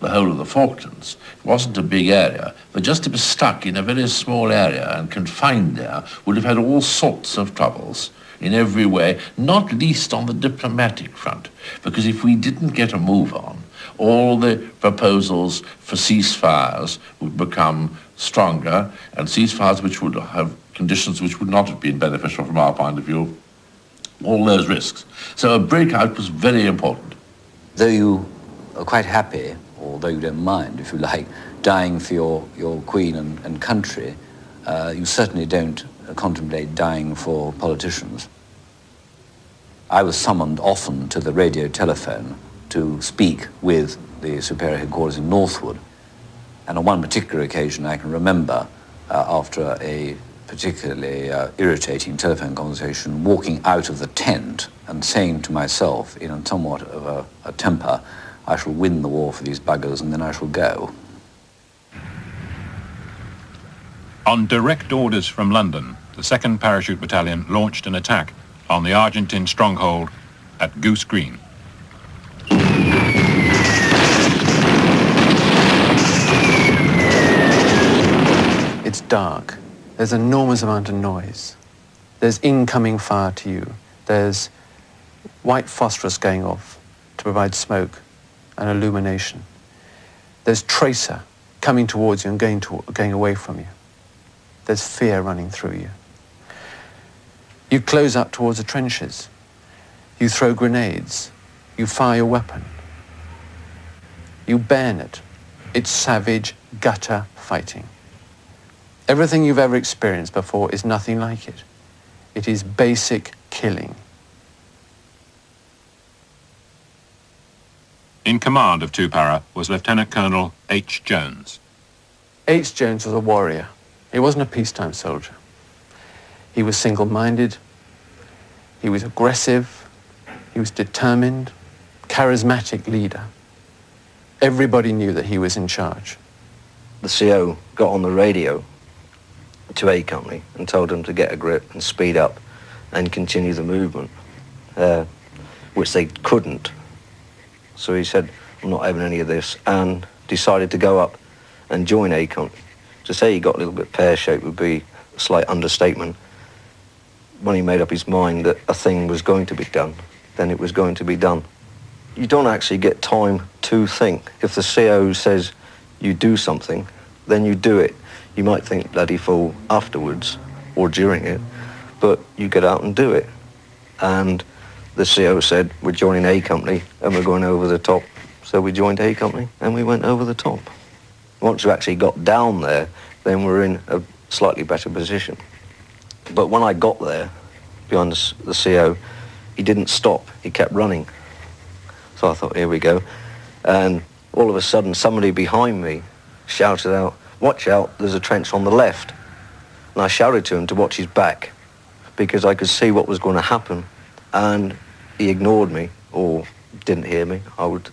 whole of the Falklands. It wasn't a big area, but just to be stuck in a very small area and confined there would have had all sorts of troubles in every way, not least on the diplomatic front, because if we didn't get a move on, all the proposals for ceasefires would become stronger, and ceasefires which would have conditions which would not have been beneficial from our point of view, all those risks. So a breakout was very important. Though you are quite happy, or though you don't mind, if you like, dying for your queen and country, you certainly don't contemplate dying for politicians. I was summoned often to the radio telephone to speak with the superior headquarters in Northwood, and on one particular occasion I can remember, after a particularly irritating telephone conversation, walking out of the tent and saying to myself in somewhat of a temper, I shall win the war for these buggers and then I shall go. On direct orders from London, the 2nd Parachute Battalion launched an attack on the Argentine stronghold at Goose Green. It's dark. There's an enormous amount of noise. There's incoming fire to you. There's white phosphorus going off to provide smoke and illumination. There's tracer coming towards you and going away from you. There's fear running through you. You close up towards the trenches. You throw grenades. You fire your weapon. You bayonet. It's savage, gutter fighting. Everything you've ever experienced before is nothing like it. It is basic killing. In command of 2 Para was Lieutenant Colonel H. Jones. H. Jones was a warrior. He wasn't a peacetime soldier. He was single-minded. He was aggressive. He was determined, charismatic leader. Everybody knew that he was in charge. The CO got on the radio to A Company and told them to get a grip and speed up and continue the movement, which they couldn't. So he said, I'm not having any of this, and decided to go up and join A Company. To say he got a little bit pear-shaped would be a slight understatement. When he made up his mind that a thing was going to be done, then it was going to be done. You don't actually get time to think. If the CO says you do something, then you do it. You might think bloody fool afterwards or during it, but you get out and do it. And the CO said, we're joining A Company and we're going over the top. So we joined A Company and we went over the top. Once we actually got down there, then we're in a slightly better position. But when I got there, behind the CO, he didn't stop. He kept running. So I thought, here we go. And all of a sudden, somebody behind me shouted out, watch out, there's a trench on the left. And I shouted to him to watch his back because I could see what was going to happen. And he ignored me, or didn't hear me. I would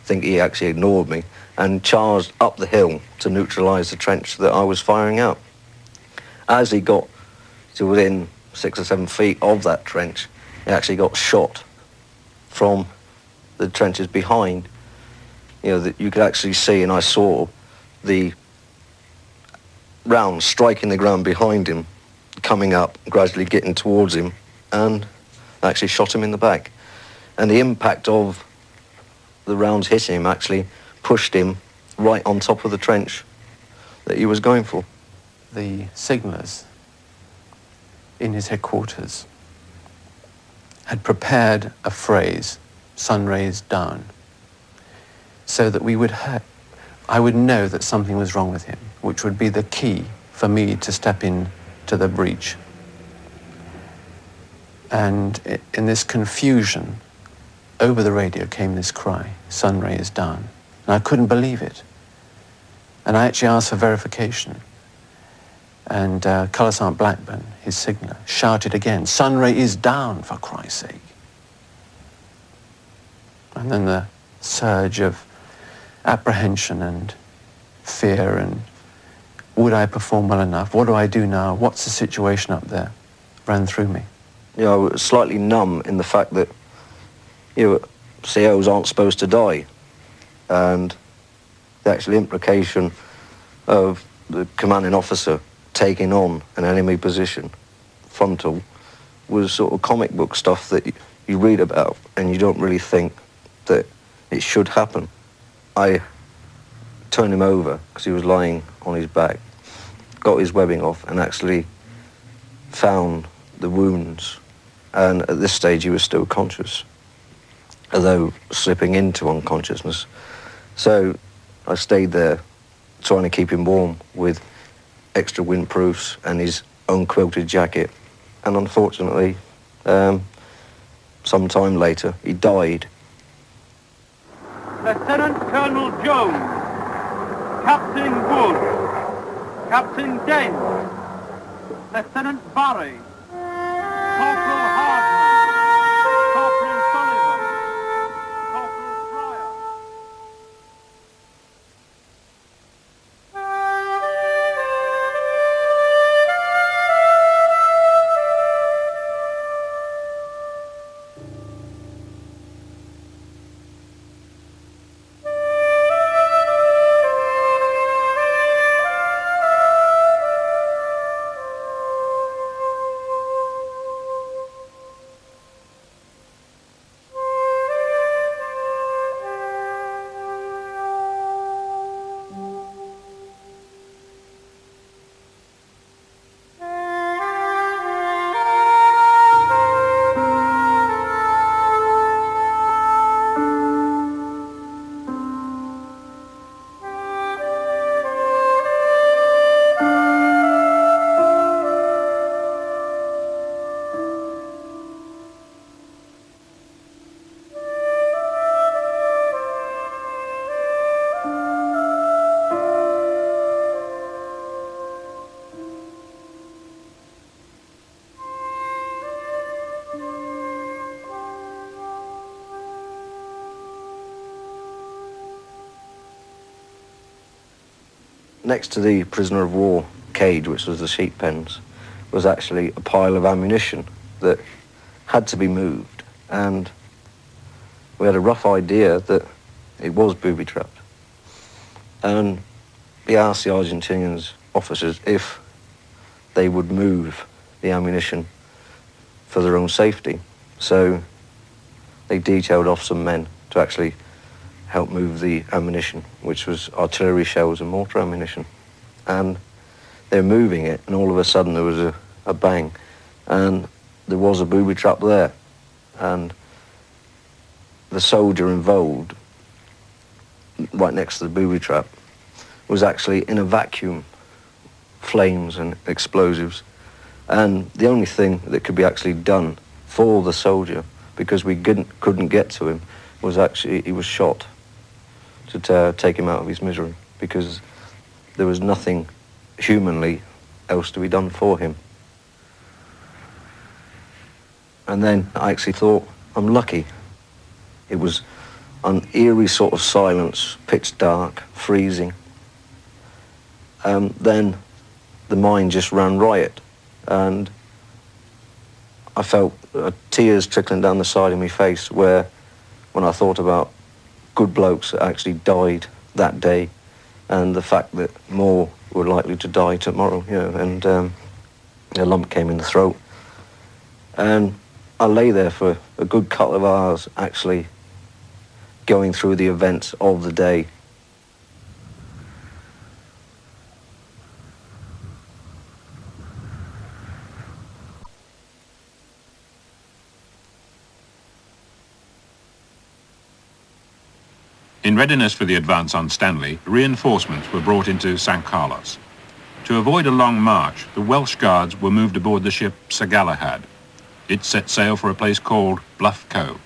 think he actually ignored me and charged up the hill to neutralise the trench that I was firing out. As he got to within 6 or 7 feet of that trench, he actually got shot from the trenches behind. You know, that you could actually see, and I saw the round striking the ground behind him, coming up, gradually getting towards him, and actually shot him in the back. And the impact of the rounds hitting him actually pushed him right on top of the trench that he was going for. The signallers in his headquarters had prepared a phrase, sun rays down, so that I would know that something was wrong with him, which would be the key for me to step in to the breach. And in this confusion, over the radio came this cry, sun rays down. And I couldn't believe it. And I actually asked for verification. And Colour Sergeant Blackburn, his signaller, shouted again, sun ray is down, for Christ's sake. And then the surge of apprehension and fear and would I perform well enough? What do I do now? What's the situation up there? Ran through me. I was slightly numb in the fact that, COs aren't supposed to die. and the actual implication of the commanding officer taking on an enemy position frontal was sort of comic book stuff that you read about and you don't really think that it should happen. I turned him over because he was lying on his back, got his webbing off and actually found the wounds, and at this stage he was still conscious, although slipping into unconsciousness. So I stayed there trying to keep him warm with extra windproofs and his unquilted jacket, and unfortunately some time later he died. Lieutenant Colonel Jones, Captain Wood, Captain Dent, Lieutenant Barry, Corporal Hardman, Corporal Sullivan, Corporal Fryer. Next to the prisoner of war cage, which was the sheep pens, was actually a pile of ammunition that had to be moved, and we had a rough idea that it was booby-trapped. And we asked the Argentinian officers if they would move the ammunition for their own safety. So they detailed off some men to actually help move the ammunition, which was artillery shells and mortar ammunition. And they're moving it, and all of a sudden there was a bang, and there was a booby trap there. And the soldier involved, right next to the booby trap, was actually in a vacuum, flames and explosives. And the only thing that could be actually done for the soldier, because we couldn't get to him, was actually he was shot to take him out of his misery, because there was nothing humanly else to be done for him. And then I actually thought, I'm lucky. It was an eerie sort of silence, pitch dark, freezing. Then the mind just ran riot, and I felt tears trickling down the side of my face when I thought about good blokes that actually died that day, and the fact that more were likely to die tomorrow, and a lump came in the throat. And I lay there for a good couple of hours actually going through the events of the day. In readiness for the advance on Stanley, reinforcements were brought into St. Carlos. To avoid a long march, the Welsh Guards were moved aboard the ship Sir Galahad. It set sail for a place called Bluff, Cove.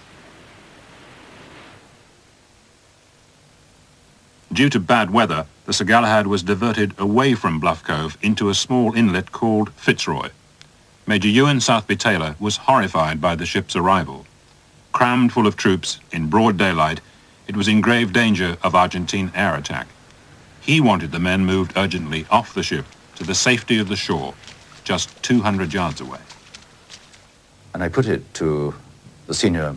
Due to bad weather, the Sir Galahad was diverted away from Bluff Cove into a small inlet called Fitzroy. Major Ewan Southby Taylor was horrified by the ship's arrival. Crammed full of troops in broad daylight, it was in grave danger of Argentine air attack. He wanted the men moved urgently off the ship to the safety of the shore, just 200 yards away. And I put it to the senior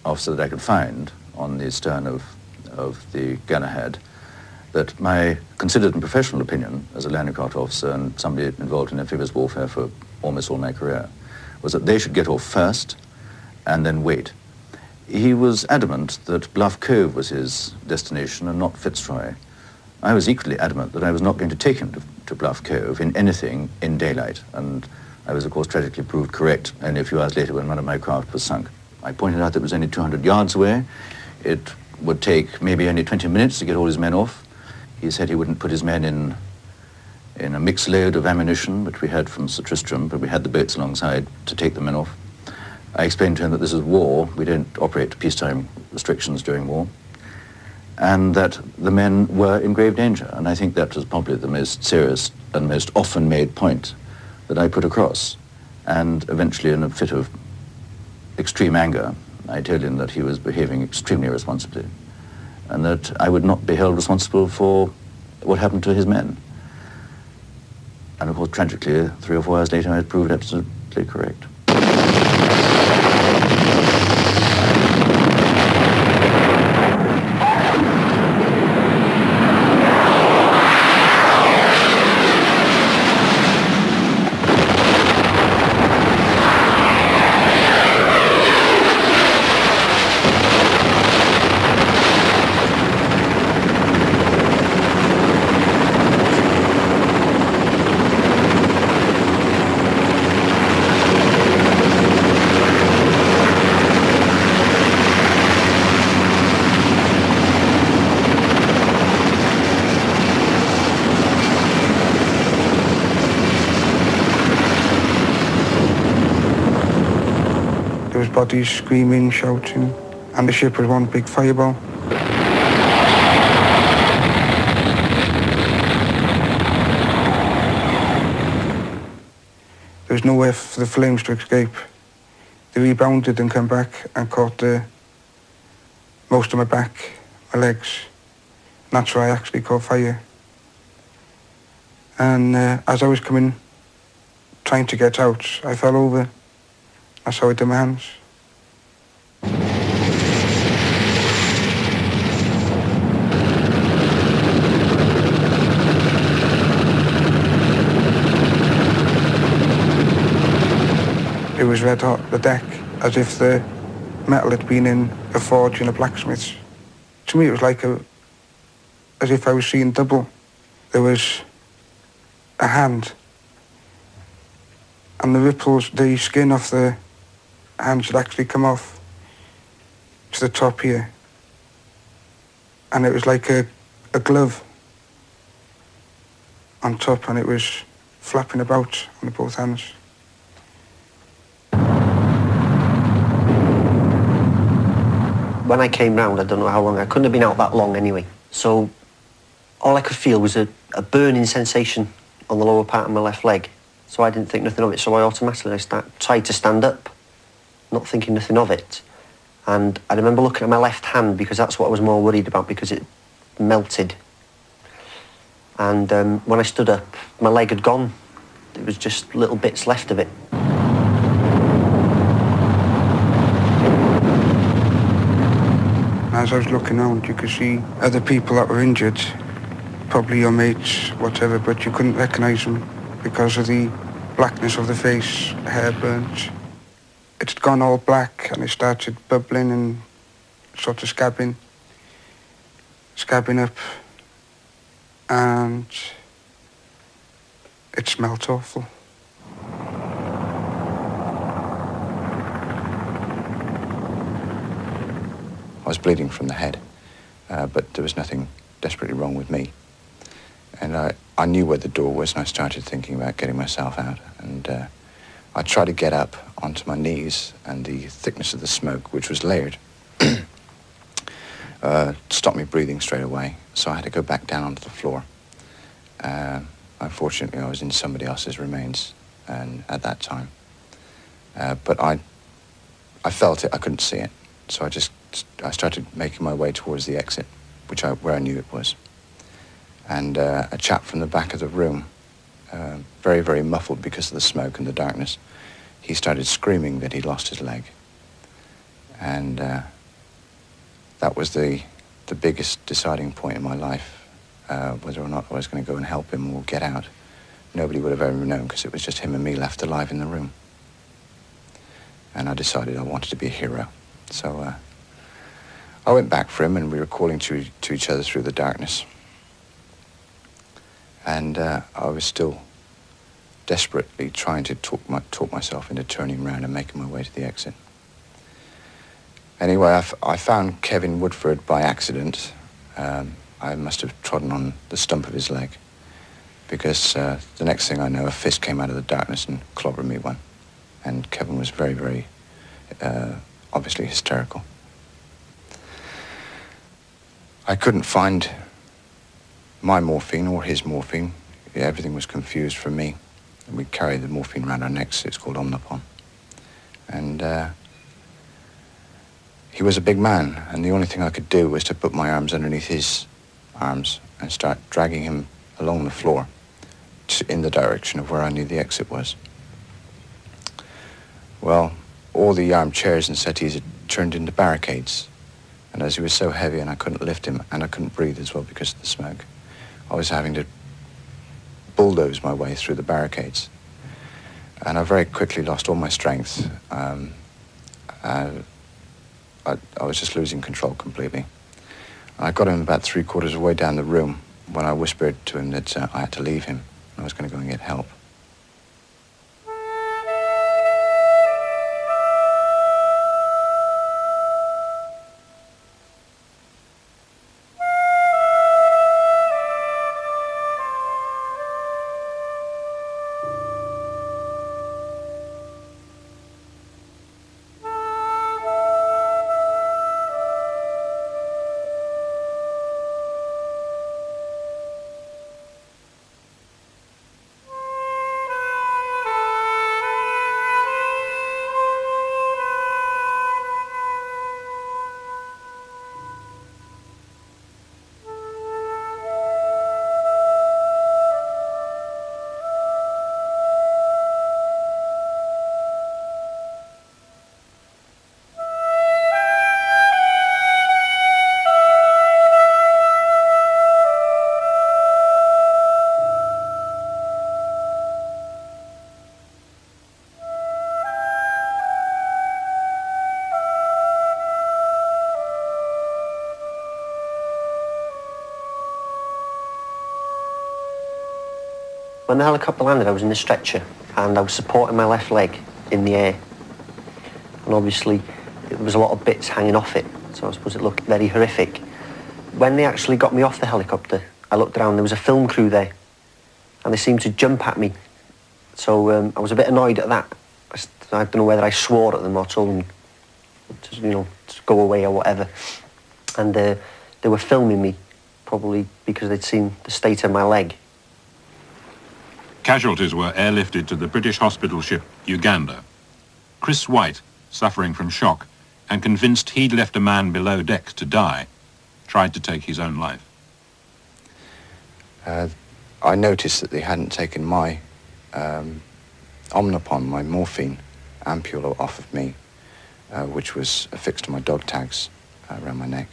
officer that I could find on the stern of of the Galahad that my considered and professional opinion as a landing craft officer and somebody involved in amphibious warfare for almost all my career was that they should get off first and then wait. He was adamant that Bluff Cove was his destination and not Fitzroy. I was equally adamant that I was not going to take him to Bluff Cove in anything in daylight, and I was, of course, tragically proved correct only a few hours later when one of my craft was sunk. I pointed out that it was only 200 yards away. It would take maybe only 20 minutes to get all his men off. He said he wouldn't put his men in a mixed load of ammunition, which we had from Sir Tristram, but we had the boats alongside to take the men off. I explained to him that this is war. We don't operate to peacetime restrictions during war, and that the men were in grave danger. And I think that was probably the most serious and most often made point that I put across. And eventually, in a fit of extreme anger, I told him that he was behaving extremely irresponsibly and that I would not be held responsible for what happened to his men. And of course, tragically, 3 or 4 hours later, I had proved absolutely correct. Bodies screaming, shouting, and the ship was one big fireball. There was nowhere for the flames to escape. They rebounded and came back and caught most of my back, my legs. And that's where I actually caught fire. And as I was trying to get out, I fell over. That's how I did my hands. It was red hot, the deck, as if the metal had been in a forge in a blacksmith's. To me, it was like as if I was seeing double. There was a hand, and the ripples, the skin off the hand should actually come off to the top here. And it was like a glove on top, and it was flapping about on both hands. When I came round, I don't know how long, I couldn't have been out that long anyway. So all I could feel was a burning sensation on the lower part of my left leg. So I didn't think nothing of it, so I automatically tried to stand up, not thinking nothing of it. And I remember looking at my left hand because that's what I was more worried about because it melted. And when I stood up, my leg had gone. There was just little bits left of it. As I was looking around, you could see other people that were injured, probably your mates, whatever, but you couldn't recognise them because of the blackness of the face, the hair burnt. It had gone all black and it started bubbling and sort of scabbing up, and it smelt awful. I was bleeding from the head, but there was nothing desperately wrong with me. And I knew where the door was, and I started thinking about getting myself out. And I tried to get up onto my knees, and the thickness of the smoke, which was layered, stopped me breathing straight away. So I had to go back down onto the floor. Unfortunately, I was in somebody else's remains at that time. But I felt it, I couldn't see it. So I started making my way towards the exit, where I knew it was. And a chap from the back of the room, very, very muffled because of the smoke and the darkness, he started screaming that he'd lost his leg. And that was the the biggest deciding point in my life, whether or not I was going to go and help him or get out. Nobody would have ever known because it was just him and me left alive in the room. And I decided I wanted to be a hero. So I went back for him, and we were calling to each other through the darkness. And I was still desperately trying to talk myself into turning around and making my way to the exit. Anyway, I found Kevin Woodford by accident. I must have trodden on the stump of his leg, because the next thing I know, a fist came out of the darkness and clobbered me one. And Kevin was very, very obviously hysterical. I couldn't find my morphine or his morphine. Everything was confused for me. And we carried the morphine around our necks. It's called Omnipon. And he was a big man, and the only thing I could do was to put my arms underneath his arms and start dragging him along the floor in the direction of where I knew the exit was. Well, all the armchairs and settees had turned into barricades, and as he was so heavy and I couldn't lift him and I couldn't breathe as well because of the smoke, I was having to bulldoze my way through the barricades. And I very quickly lost all my strength. I was just losing control completely. I got him about 3/4 of the way down the room when I whispered to him that I had to leave him. I was going to go and get help. When the helicopter landed, I was in a stretcher and I was supporting my left leg in the air. And obviously, there was a lot of bits hanging off it, so I suppose it looked very horrific. When they actually got me off the helicopter, I looked around, there was a film crew there, and they seemed to jump at me. So I was a bit annoyed at that. I don't know whether I swore at them or told them to go away or whatever. And they were filming me, probably because they'd seen the state of my leg. Casualties were airlifted to the British hospital ship Uganda. Chris White, suffering from shock and convinced he'd left a man below decks to die, tried to take his own life. I noticed that they hadn't taken my Omnipon, my morphine ampule off of me, which was affixed to my dog tags around my neck.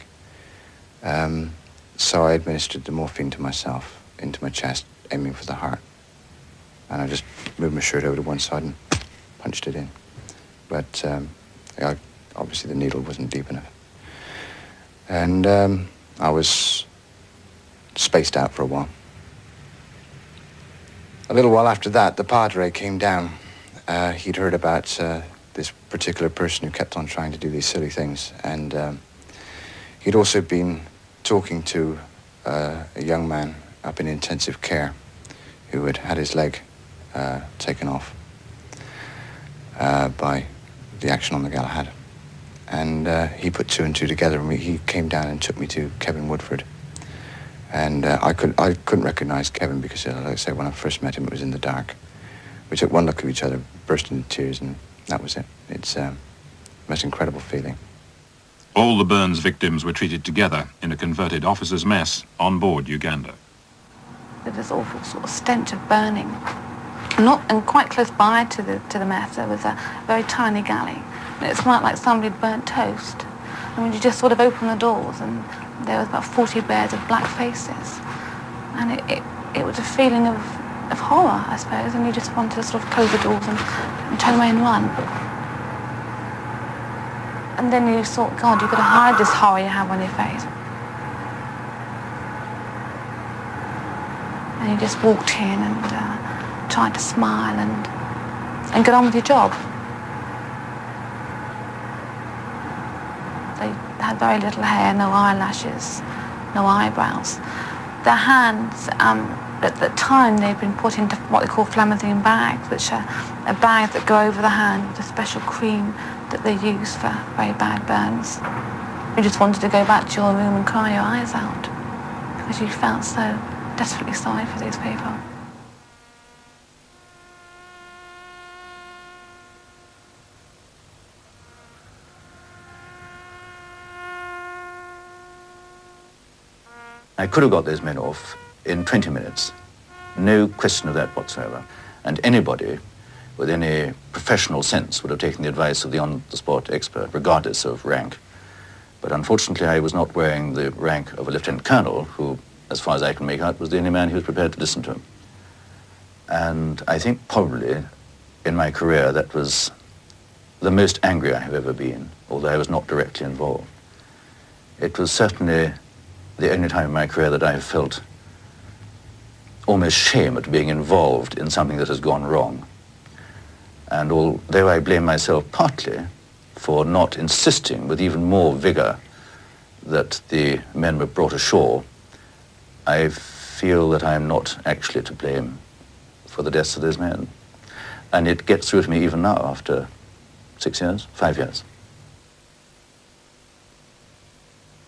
So I administered the morphine to myself, into my chest, aiming for the heart. And I just moved my shirt over to one side and punched it in. But obviously the needle wasn't deep enough. And I was spaced out for a while. A little while after that, the padre came down. He'd heard about this particular person who kept on trying to do these silly things. And he'd also been talking to a young man up in intensive care who had had his leg taken off by the action on the Galahad. And he put two and two together, and he came down and took me to Kevin Woodford. And I couldn't recognize Kevin because, like I say, when I first met him, it was in the dark. We took one look at each other, burst into tears, and that was it. It's the most incredible feeling. All the burns victims were treated together in a converted officers' mess on board Uganda. This awful sort of stench of burning. And quite close by to the mess, there was a very tiny galley. It smelled like somebody had burnt toast. I mean, you just sort of open the doors and there was about 40 bears with black faces. And it was a feeling of horror, I suppose, and you just wanted to sort of close the doors and turn away and run. And then you thought, God, you've got to hide this horror you have on your face. And you just walked in and tried to smile and get on with your job. They had very little hair, no eyelashes, no eyebrows. Their hands, at the time, they'd been put into what they call Flamathine bags, which are a bag that go over the hand with a special cream that they use for very bad burns. You just wanted to go back to your room and cry your eyes out because you felt so desperately sorry for these people. I could have got those men off in 20 minutes. No question of that whatsoever. And anybody with any professional sense would have taken the advice of the on-the-spot expert, regardless of rank. But unfortunately, I was not wearing the rank of a lieutenant colonel, who, as far as I can make out, was the only man who was prepared to listen to him. And I think probably in my career that was the most angry I have ever been, although I was not directly involved. It was certainly the only time in my career that I have felt almost shame at being involved in something that has gone wrong. And although I blame myself partly for not insisting with even more vigor that the men were brought ashore, I feel that I am not actually to blame for the deaths of those men. And it gets through to me even now after 6 years, 5 years.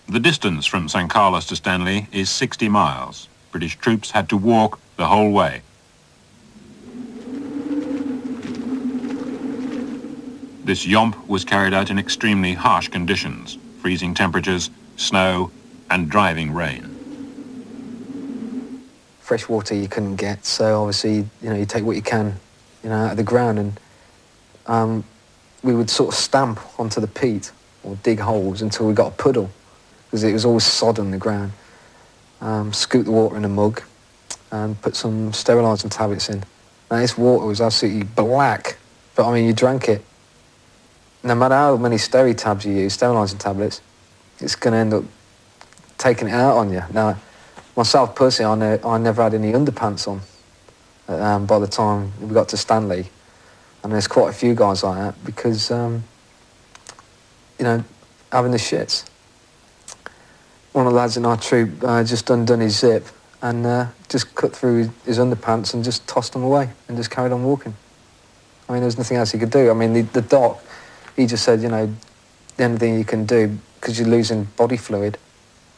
The distance from St. Carlos to Stanley is 60 miles. British troops had to walk the whole way. This yomp was carried out in extremely harsh conditions, freezing temperatures, snow, and driving rain. Fresh water you couldn't get, so obviously, you take what you can, out of the ground, and we would sort of stamp onto the peat or dig holes until we got a puddle, because it was always sod on the ground. Scoop the water in a mug and put some sterilising tablets in. Now, this water was absolutely black, but I mean, you drank it. No matter how many tabs you use, sterilising tablets, it's going to end up taking it out on you. Now, myself personally, I never had any underpants on by the time we got to Stanley. And there's quite a few guys like that because, having the shits. One of the lads in our troop just undone his zip and just cut through his underpants and just tossed them away and just carried on walking. I mean, there was nothing else he could do. I mean, the doc, he just said, the only thing you can do, because you're losing body fluid,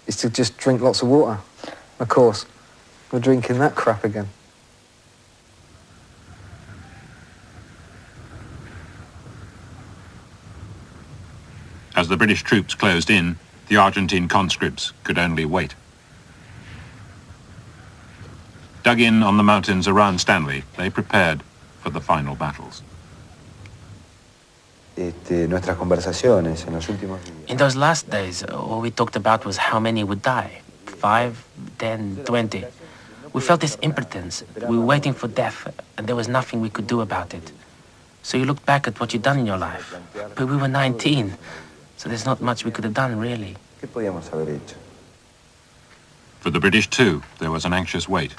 is to just drink lots of water. Of course, we're drinking that crap again. As the British troops closed in, the Argentine conscripts could only wait. Dug in on the mountains around Stanley, they prepared for the final battles. In those last days, all we talked about was how many would die. 5, 10, 20. We felt this impotence. We were waiting for death, and there was nothing we could do about it. So you looked back at what you'd done in your life. But we were 19, so there's not much we could have done, really. For the British, too, there was an anxious wait.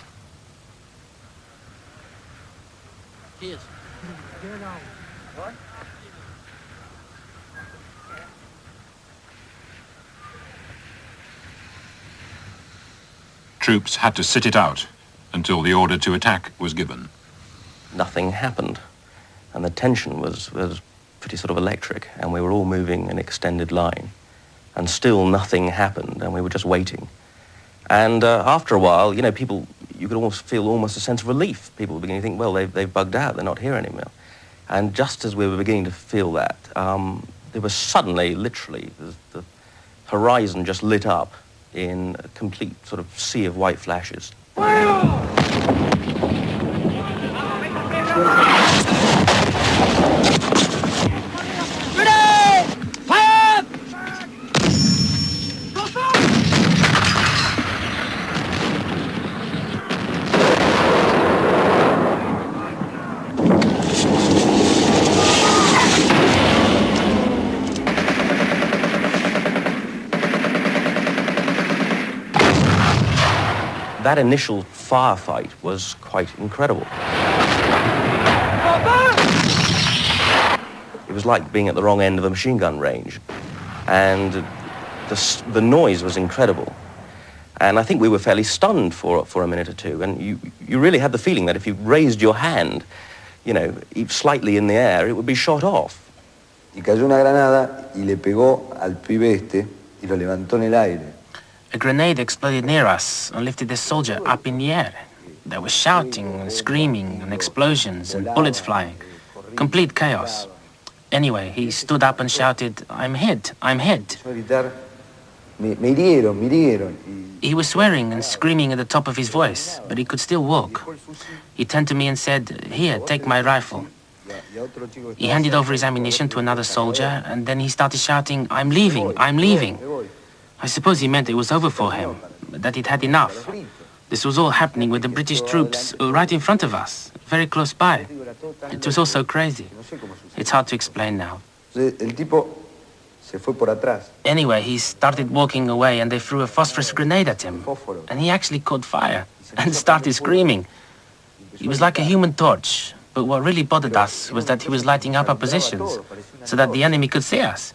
Troops had to sit it out until the order to attack was given. Nothing happened, and the tension was pretty sort of electric, and we were all moving in extended line, and still nothing happened, and we were just waiting. And after a while, people, you could almost feel almost a sense of relief. People were beginning to think, well, they've bugged out, they're not here anymore. And just as we were beginning to feel that, there was suddenly, literally, the horizon just lit up in a complete sort of sea of white flashes. that initial firefight was quite incredible. It was like being at the wrong end of a machine gun range. And the noise was incredible. And I think we were fairly stunned for a minute or two. And you really had the feeling that if you raised your hand, you know, slightly in the air, it would be shot off. Y cayó una granada y le pegó al pibe este y lo levantó en el aire. A grenade exploded near us and lifted the soldier up in the air. There was shouting and screaming and explosions and bullets flying. Complete chaos. Anyway, he stood up and shouted, "I'm hit, I'm hit." Me hirieron, me hirieron. He was swearing and screaming at the top of his voice, but he could still walk. He turned to me and said, "Here, take my rifle." He handed over his ammunition to another soldier, and then he started shouting, "I'm leaving, I'm leaving." I suppose he meant it was over for him, that he'd had enough. This was all happening with the British troops right in front of us, very close by. It was all so crazy. It's hard to explain now. Anyway, he started walking away and they threw a phosphorus grenade at him. And he actually caught fire and started screaming. He was like a human torch. But what really bothered us was that he was lighting up our positions so that the enemy could see us.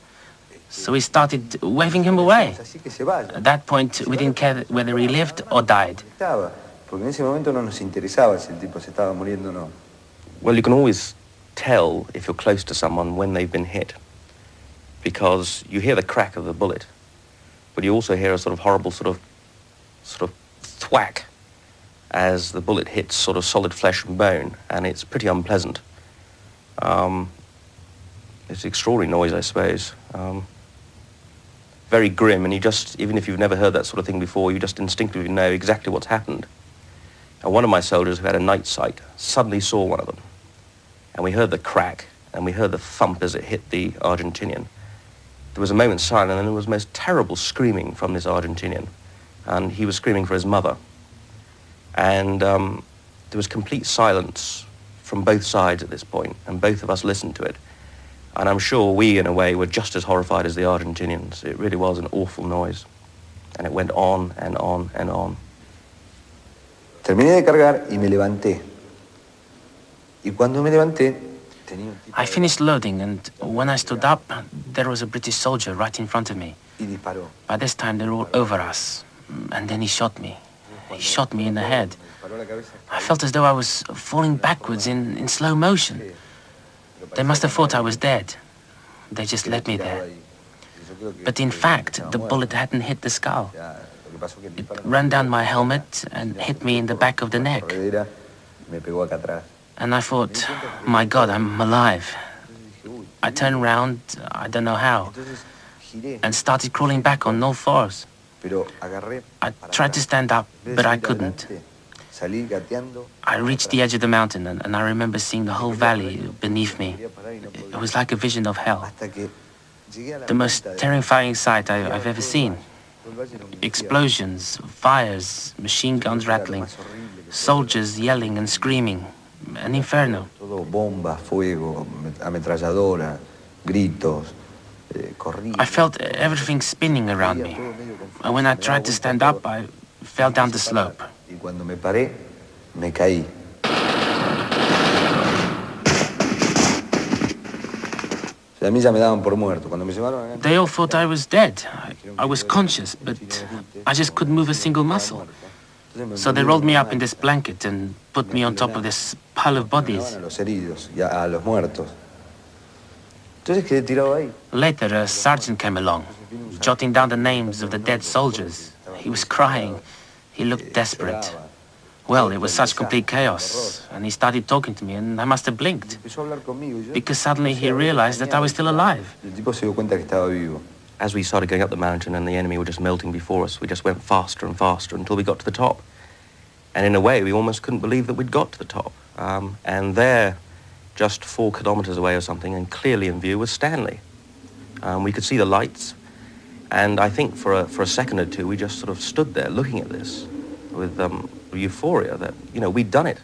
So we started waving him away. At that point, we didn't care whether he lived or died. Well, you can always tell if you're close to someone when they've been hit, because you hear the crack of the bullet, but you also hear a sort of horrible sort of thwack as the bullet hits sort of solid flesh and bone, and it's pretty unpleasant. It's an extraordinary noise, I suppose. Very grim, and you just, even if you've never heard that sort of thing before, you just instinctively know exactly what's happened. And one of my soldiers who had a night sight suddenly saw one of them. And we heard the crack, and we heard the thump as it hit the Argentinian. There was a moment's silence, and then there was most terrible screaming from this Argentinian. And he was screaming for his mother. And there was complete silence from both sides at this point, and both of us listened to it. And I'm sure we, in a way, were just as horrified as the Argentinians. It really was an awful noise. And it went on and on and on. Terminé de cargar y me levanté. Y cuando me levanté, I finished loading, and when I stood up, there was a British soldier right in front of me. By this time, they were all over us. And then he shot me. He shot me in the head. I felt as though I was falling backwards in slow motion. They must have thought I was dead. They just left me there. But in fact, the bullet hadn't hit the skull. It ran down my helmet and hit me in the back of the neck. And I thought, my God, I'm alive. I turned around, I don't know how, and started crawling back on all fours. I tried to stand up, but I couldn't. I reached the edge of the mountain, and I remember seeing the whole valley beneath me. It was like a vision of hell. The most terrifying sight I've ever seen. Explosions, fires, machine guns rattling, soldiers yelling and screaming. An inferno. I felt everything spinning around me. And when I tried to stand up, I fell down the slope. Y cuando me paré, me caí. A mí ya me daban por muerto. Cuando me llevaron. They all thought I was dead. I was conscious, but I just couldn't move a single muscle. So they rolled me up in this blanket and put me on top of this pile of bodies. Later, a sergeant came along, jotting down the names of the dead soldiers. He was crying. He looked desperate. Well, it was such complete chaos, and he started talking to me, and I must have blinked, because suddenly he realized that I was still alive. As we started going up the mountain and the enemy were just melting before us, we just went faster and faster until we got to the top. And in a way, we almost couldn't believe that we'd got to the top. And there, just 4 kilometers away or something, and clearly in view, was Stanley. We could see the lights. And I think for a second or two, we just sort of stood there looking at this with euphoria that, you know, we'd done it.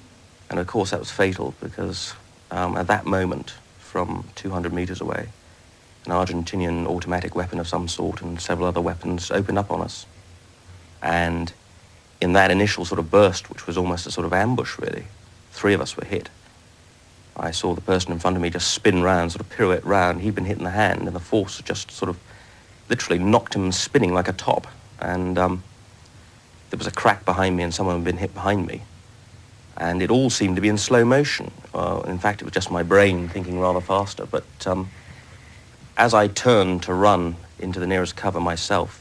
And of course, that was fatal because at that moment, from 200 meters away, an Argentinian automatic weapon of some sort and several other weapons opened up on us. And in that initial sort of burst, which was almost a sort of ambush, really, 3 of us were hit. I saw the person in front of me just spin round, sort of pirouette round. He'd been hit in the hand, and the force just sort of literally knocked him spinning like a top. And there was a crack behind me, and someone had been hit behind me. And it all seemed to be in slow motion. In fact, it was just my brain thinking rather faster. But as I turned to run into the nearest cover myself,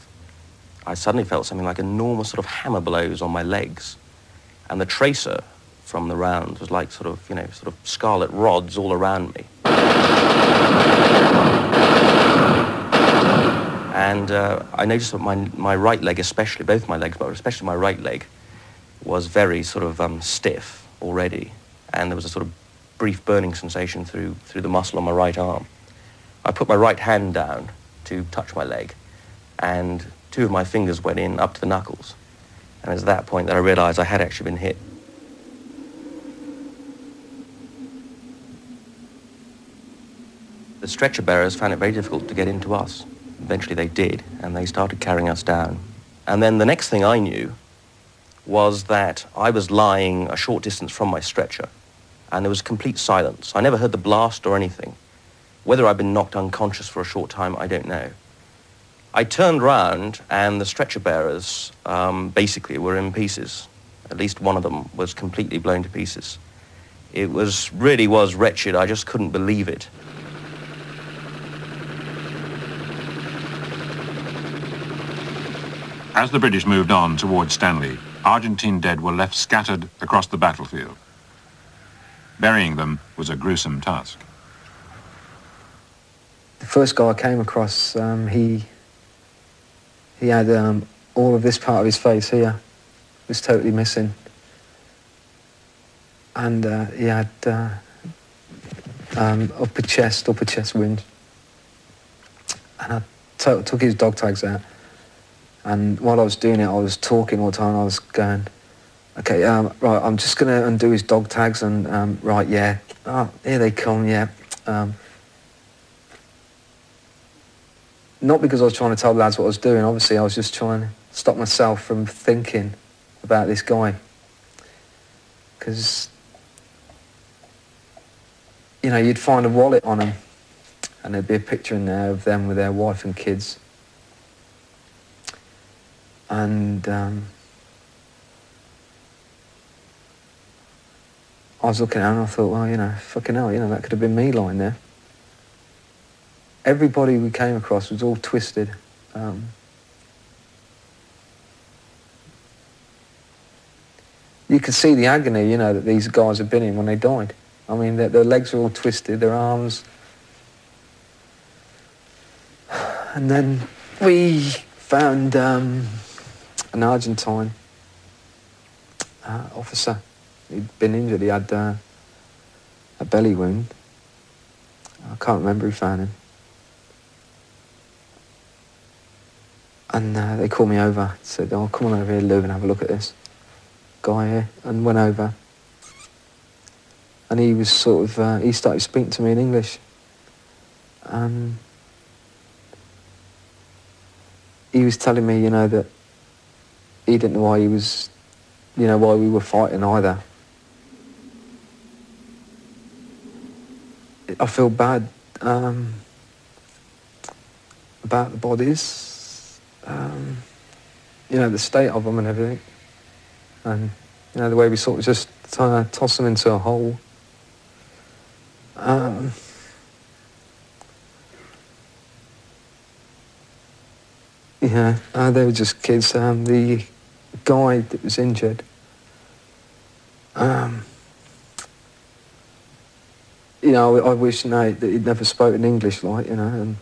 I suddenly felt something like enormous sort of hammer blows on my legs. And the tracer from the rounds was like sort of scarlet rods all around me. And I noticed that my right leg especially, both my legs, but especially my right leg, was very sort of stiff already. And there was a sort of brief burning sensation through the muscle on my right arm. I put my right hand down to touch my leg, and 2 of my fingers went in up to the knuckles. And it was at that point that I realized I had actually been hit. The stretcher bearers found it very difficult to get into us. Eventually they did, and they started carrying us down. And then the next thing I knew was that I was lying a short distance from my stretcher, and there was complete silence. I never heard the blast or anything. Whether I'd been knocked unconscious for a short time, I don't know. I turned round, and the stretcher bearers basically were in pieces. At least one of them was completely blown to pieces. It really was wretched. I just couldn't believe it. As the British moved on towards Stanley, Argentine dead were left scattered across the battlefield. Burying them was a gruesome task. The first guy I came across, he had all of this part of his face here was totally missing, and he had upper chest wound, and I took his dog tags out. And while I was doing it, I was talking all the time. I was going, okay, right, I'm just going to undo his dog tags and, right, yeah, here they come, yeah. Not because I was trying to tell the lads what I was doing, obviously I was just trying to stop myself from thinking about this guy. Because, you know, you'd find a wallet on him and there'd be a picture in there of them with their wife and kids. And I was looking at it and I thought, well, you know, fucking hell, you know, that could have been me lying there. Everybody we came across was all twisted. You could see the agony, you know, that these guys had been in when they died. I mean, their legs were all twisted, their arms. And then we found an Argentine officer. He'd been injured. He had a belly wound. I can't remember who found him. And they called me over, said, oh, come on over here, Lou, and have a look at this guy here. And went over. And he was sort of, he started speaking to me in English. And he was telling me, you know, that he didn't know why he was, you know, why we were fighting either. I feel bad about the bodies, you know, the state of them and everything. And, you know, the way we sort of just toss them into a hole. Yeah, they were just kids. The guy that was injured, you know, I wish Nate that he'd never spoken English, like, you know,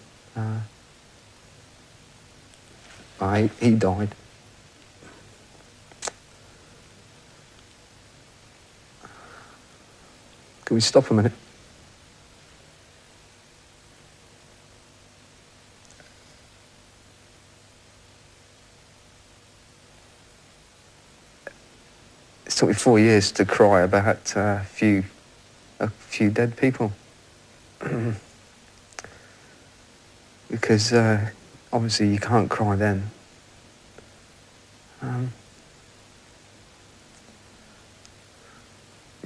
and he died. Can we stop a minute? It took me 4 years to cry about a few dead people. Because obviously you can't cry then.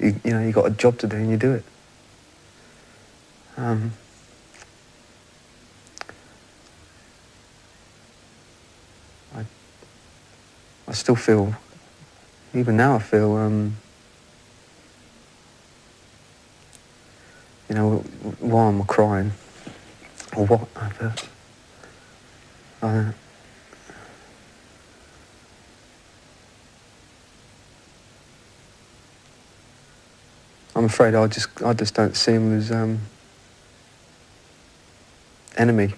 you got a job to do and you do it. I still feel, even now I feel, why am I crying? Or what? I'm afraid I just don't see him as enemy,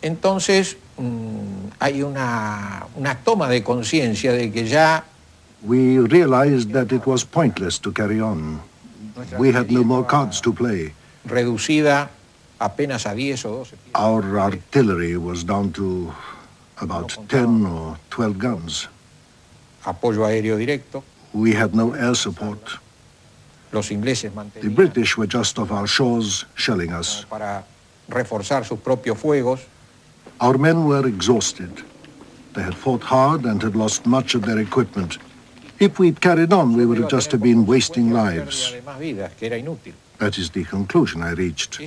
Entonces hay una toma de conciencia de que ya we realized that it was pointless to carry on. We had no more cards to play. Reducida apenas a 10 o 12. Our artillery was down to about 10 or 12 guns. Apoyo aéreo directo. We had no air support. Los ingleses The British were just off our shores, shelling us. Para reforzar sus propios fuegos. Our men were exhausted. They had fought hard and had lost much of their equipment. If we'd carried on, we would have just have been wasting lives. That is the conclusion I reached.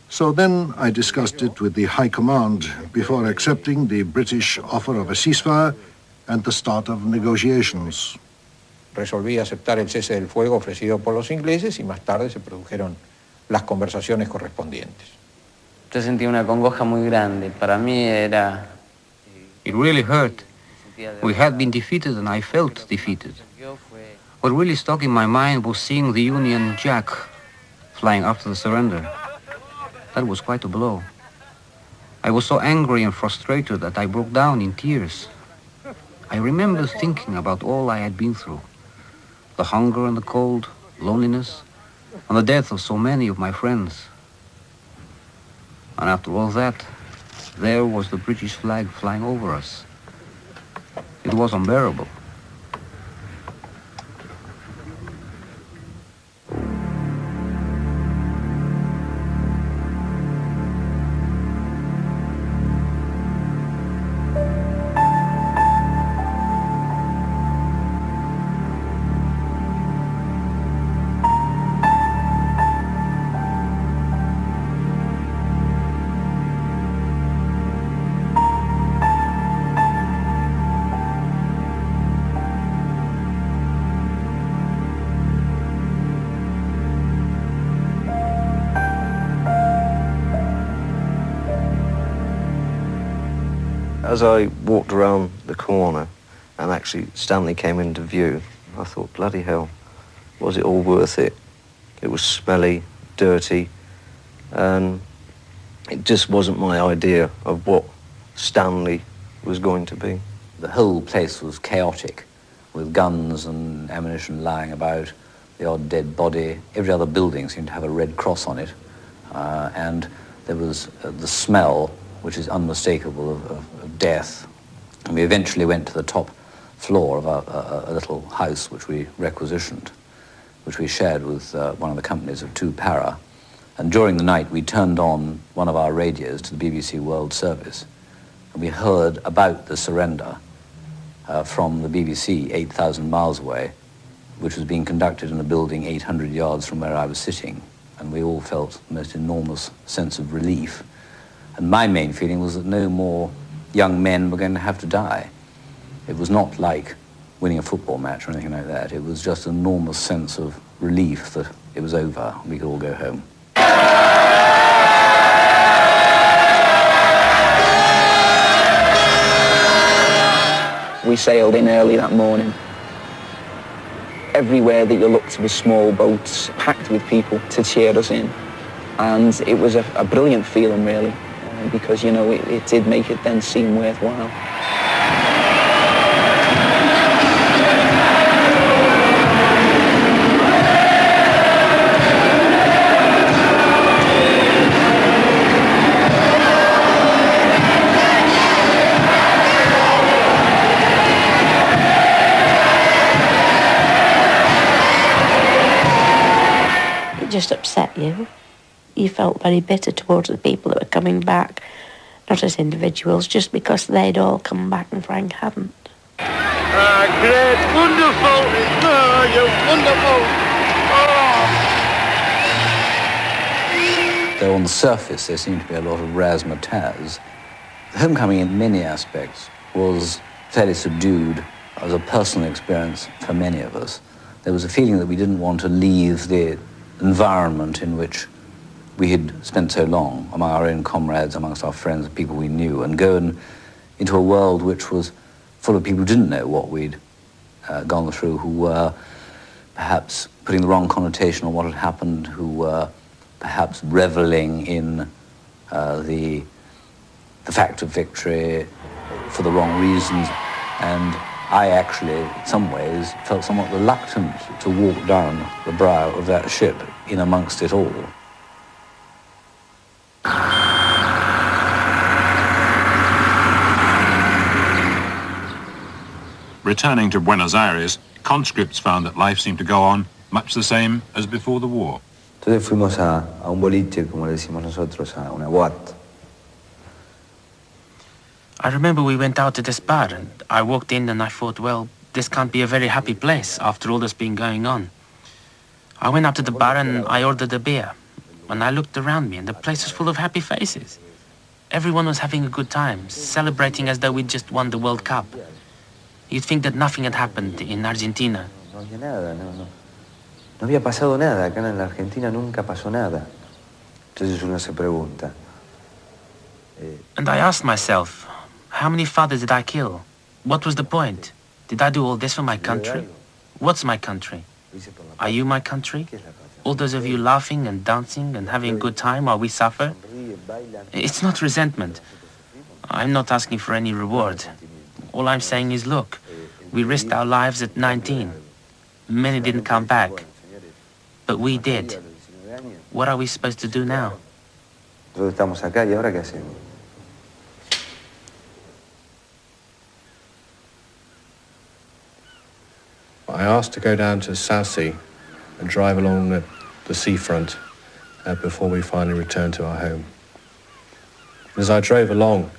So then I discussed it with the High Command before accepting the British offer of a ceasefire and the start of negotiations. Resolví aceptar el cese del fuego ofrecido por los ingleses y más tarde se produjeron las conversaciones correspondientes. Yo sentí una congoja muy grande. Para mí era... It really hurt. We had been defeated and I felt defeated. What really stuck in my mind was seeing the Union Jack flying after the surrender. That was quite a blow. I was so angry and frustrated that I broke down in tears. I remember thinking about all I had been through. The hunger and the cold, loneliness, and the death of so many of my friends. And after all that, there was the British flag flying over us. It was unbearable. As I walked around the corner and actually Stanley came into view, I thought, bloody hell, was it all worth it? It was smelly, dirty, and it just wasn't my idea of what Stanley was going to be. The whole place was chaotic, with guns and ammunition lying about, the odd dead body. Every other building seemed to have a red cross on it, and there was the smell, which is unmistakable, of death. And we eventually went to the top floor of a little house which we requisitioned, which we shared with one of the companies of 2 Para. And during the night we turned on one of our radios to the BBC World Service, and we heard about the surrender from the BBC 8,000 miles away, which was being conducted in a building 800 yards from where I was sitting. And we all felt the most enormous sense of relief. And my main feeling was that no more young men were going to have to die. It was not like winning a football match or anything like that. It was just an enormous sense of relief that it was over and we could all go home. We sailed in early that morning. Everywhere that you looked was small boats packed with people to cheer us in. And it was a brilliant feeling, really, because, you know, it did make it then seem worthwhile. Just upset you. You felt very bitter towards the people that were coming back, not as individuals, just because they'd all come back and Frank hadn't. Great, wonderful, you're wonderful. Though on the surface there seemed to be a lot of razzmatazz, the homecoming in many aspects was fairly subdued as a personal experience for many of us. There was a feeling that we didn't want to leave the environment in which we had spent so long among our own comrades, amongst our friends, people we knew, and go into a world which was full of people who didn't know what we'd gone through, who were perhaps putting the wrong connotation on what had happened, who were perhaps reveling in the fact of victory for the wrong reasons. And I actually, in some ways, felt somewhat reluctant to walk down the brow of that ship in amongst it all. Returning to Buenos Aires, conscripts found that life seemed to go on much the same as before the war. Entonces fuimos a un boliche, como le decimos nosotros, a una boate. I remember we went out to this bar and I walked in and I thought, well, this can't be a very happy place after all that's been going on. I went up to the bar and I ordered a beer. And I looked around me and the place was full of happy faces. Everyone was having a good time, celebrating as though we'd just won the World Cup. You'd think that nothing had happened in Argentina. No había nada, no había pasado nada. Acá en la Argentina nunca pasó nada. Entonces uno se pregunta. And I asked myself, how many fathers did I kill? What was the point? Did I do all this for my country? What's my country? Are you my country? All those of you laughing and dancing and having a good time while we suffer? It's not resentment. I'm not asking for any reward. All I'm saying is, look, we risked our lives at 19. Many didn't come back. But we did. What are we supposed to do now? Nosotros estamos acá y ahora qué hacemos. I asked to go down to South Sea and drive along the seafront before we finally returned to our home. And as I drove along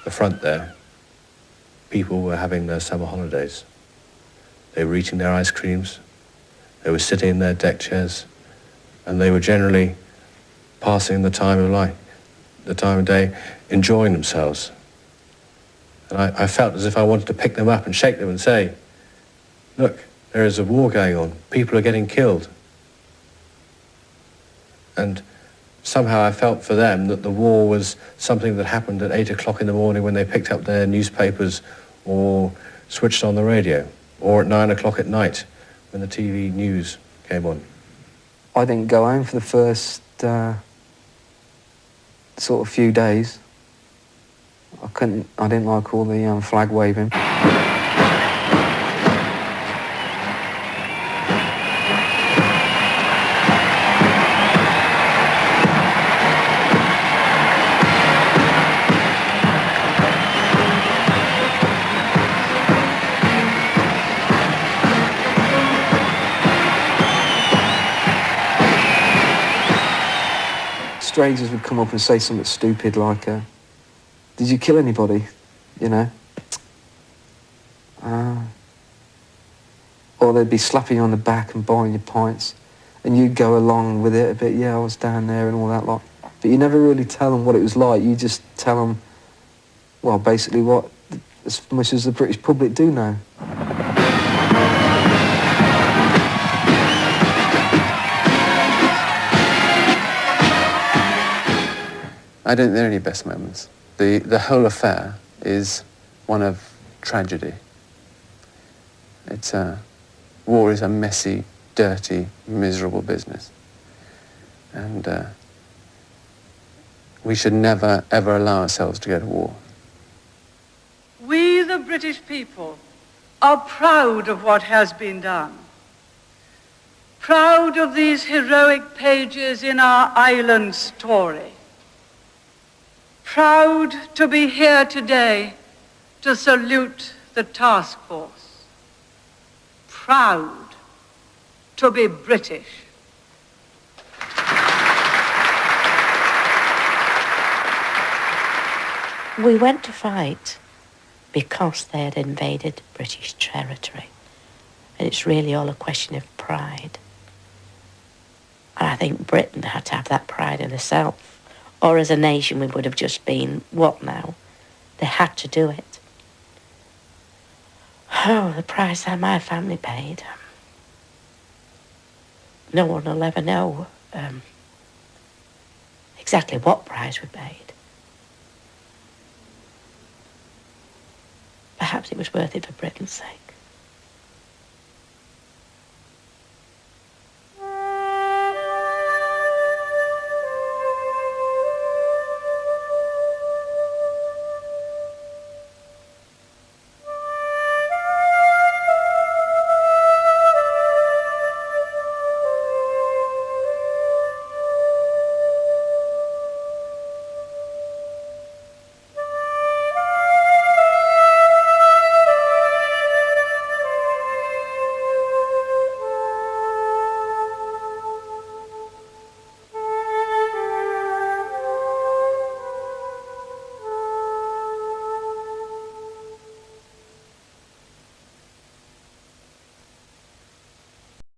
the front there, people were having their summer holidays. They were eating their ice creams, they were sitting in their deck chairs, and they were generally passing the time of day, enjoying themselves. And I felt as if I wanted to pick them up and shake them and say, look, there is a war going on. People are getting killed. And somehow I felt for them that the war was something that happened at 8 o'clock in the morning when they picked up their newspapers or switched on the radio, or at 9 o'clock at night when the TV news came on. I didn't go home for the first sort of few days. I didn't like all the flag waving. Strangers would come up and say something stupid like, did you kill anybody? You know? Or they'd be slapping you on the back and buying you pints, and you'd go along with it a bit, yeah, I was down there and all that lot. But you never really tell them what it was like, you just tell them, well, basically what, as much as the British public do know. I don't think there are any best moments. The whole affair is one of tragedy. War is a messy, dirty, miserable business. And we should never, ever allow ourselves to go to war. We, the British people, are proud of what has been done. Proud of these heroic pages in our island story. Proud to be here today to salute the task force. Proud to be British. We went to fight because they had invaded British territory. And it's really all a question of pride. And I think Britain had to have that pride in herself. Or as a nation, we would have just been, what now? They had to do it. Oh, the price that my family paid. No one will ever know exactly what price we paid. Perhaps it was worth it for Britain's sake.